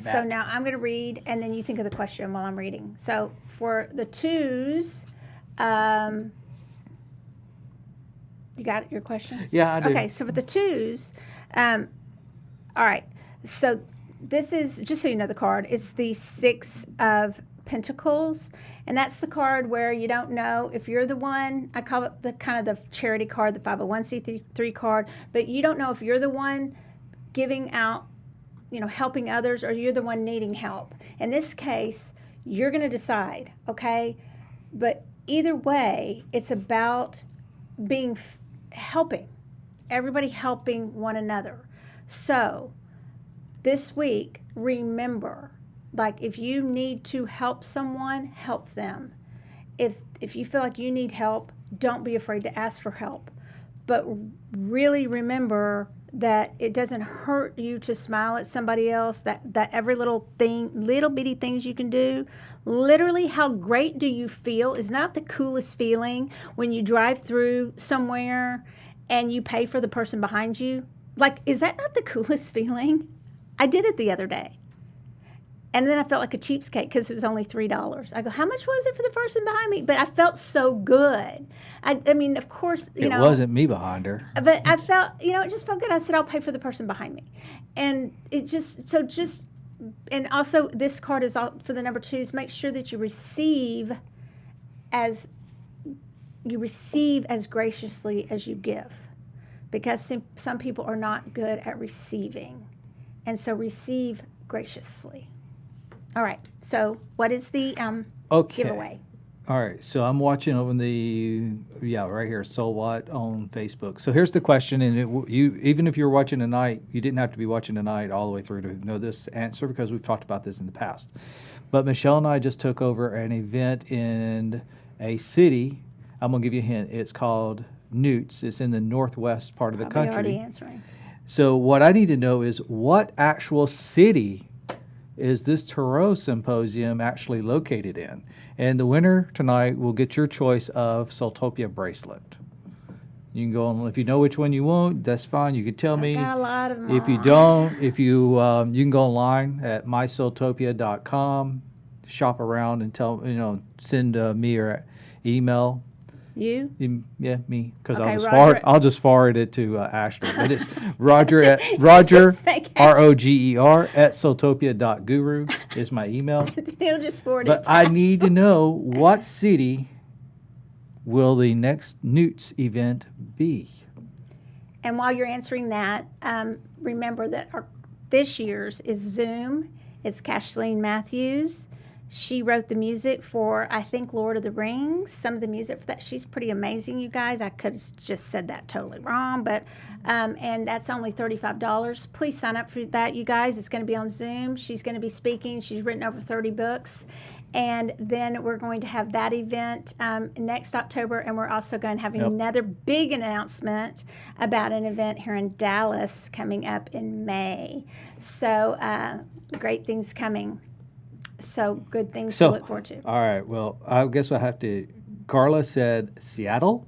so now I'm going to read, and then you think of the question while I'm reading. So for the 2s, you got your questions? Yeah, I do. Okay, so for the 2s, all right, so this is, just so you know the card, it's the 6 of Pentacles, and that's the card where you don't know if you're the one. I call it the kind of the charity card, the 501c3 card, but you don't know if you're the one giving out, helping others, or you're the one needing help. In this case, you're going to decide, okay? But either way, it's about helping, everybody helping one another. So this week, remember, like if you need to help someone, help them. If you feel like you need help, don't be afraid to ask for help. But really remember that it doesn't hurt you to smile at somebody else, that every little bitty things you can do. Literally, how great do you feel is not the coolest feeling when you drive through somewhere and you pay for the person behind you. Like, is that not the coolest feeling? I did it the other day. And then I felt like a cheapskate because it was only $3. I go, how much was it for the person behind me? But I felt so good. I mean, of course, It wasn't me behind her. but I felt, it just felt good. I said, I'll pay for the person behind me. And it and also this card is all for the number 2s. Make sure that you receive as graciously as you give, because some people are not good at receiving. And so receive graciously. All right. So what is the giveaway? All right. So I'm watching over right here, SoulWhat on Facebook. So here's the question, and even if you're watching tonight, you didn't have to be watching tonight all the way through to know this answer because we've talked about this in the past. But Michelle and I just took over an event in a city. I'm going to give you a hint. It's called Newts. It's in the northwest part of the country. Already answering. So what I need to know is what actual city is this Tarot Symposium actually located in? And the winner tonight will get your choice of Soultopia bracelet. You can go on, if you know which one you want, that's fine. You can tell me. Got a lot of them. If you don't, you can go online at mysoultopia.com, shop around and send me or email. You? Yeah, me. Because Okay, I'll just forward it to Ashley. But it's Roger at Roger ROGER at soultopia.guru is my email. He'll just forward it But to I Ashley. need to know what city will the next Newts event be? And while you're answering that, remember that this year's is Zoom. It's Kathleen Matthews. She wrote the music for, I think, Lord of the Rings. Some of the music for that. She's pretty amazing, you guys. I could have just said that totally wrong, but and that's only $35. Please sign up for that, you guys. It's going to be on Zoom. She's going to be speaking. She's written over 30 books. And then we're going to have that event next October, and we're also going to have another big announcement about an event here in Dallas coming up in May. So great things coming. So good things to look forward to. All right. Well, I guess I have to. Carla said Seattle.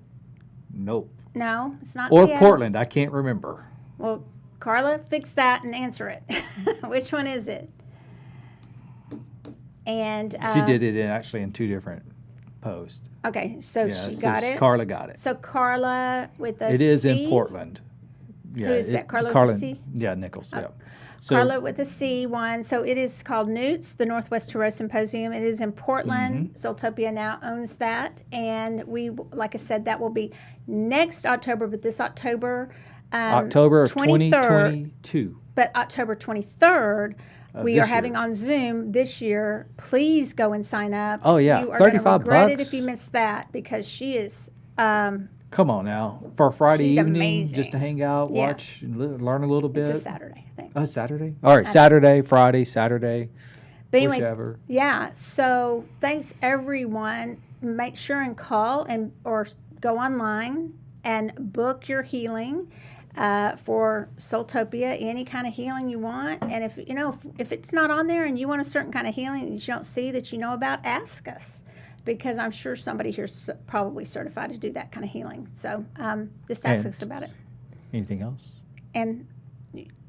Nope. No, it's not Or Seattle. Portland. I can't remember. Well, Carla, fix that and answer it. Which one is it? And She did it actually in 2 different posts. Okay, so she got it. Carla got it. So Carla with a C. It is in Portland. Yeah, Who is that? Carla with a C? Yeah, Nichols. Oh. Yeah. So, Carla with a C one. So it is called Newts, the Northwest Tarot Symposium. It is in Portland. Soultopia now owns that. And we, like I said, that will be next October, but this October. October of 23rd, 2022. But October 23rd, we are having on Zoom this year. Please go and sign up. Oh, yeah. You are going to $35 regret it if you miss that, because she is... Come on now. For Friday She's evening, amazing. just to hang out, Yeah. watch, and learn a little bit. It's a Saturday, I think. Oh, Saturday? All right, Saturday, Friday, Saturday, But anyway, whichever. yeah. So thanks, everyone. Make sure and call or go online and book your healing for Soultopia, any kind of healing you want. And if it's not on there and you want a certain kind of healing that you don't see that you know about, ask us. Because I'm sure somebody here's probably certified to do that kind of healing. So just ask us about it. Anything else? And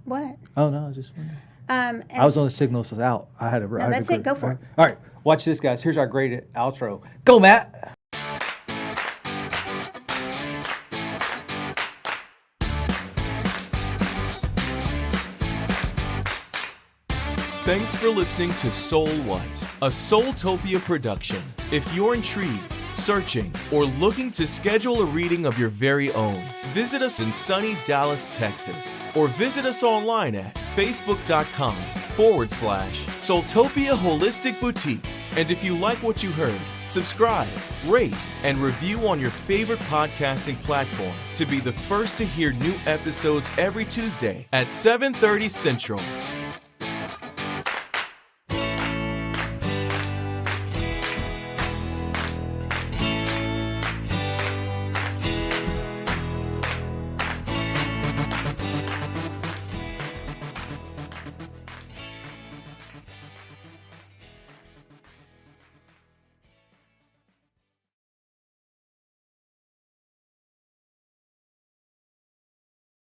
what? Oh, no, I was just wondering. And I was on the signals out. I had a. No, that's it. Go for it. All right, watch this, guys. Here's our great outro. Go, Matt. Thanks for listening to SoulWhat, a Soultopia production. If you're intrigued, searching, or looking to schedule a reading of your very own, visit us in sunny Dallas, Texas, or visit us online at facebook.com/Soultopia Holistic Boutique. And if you like what you heard, subscribe, rate, and review on your favorite podcasting platform to be the first to hear new episodes every Tuesday at 7:30 Central.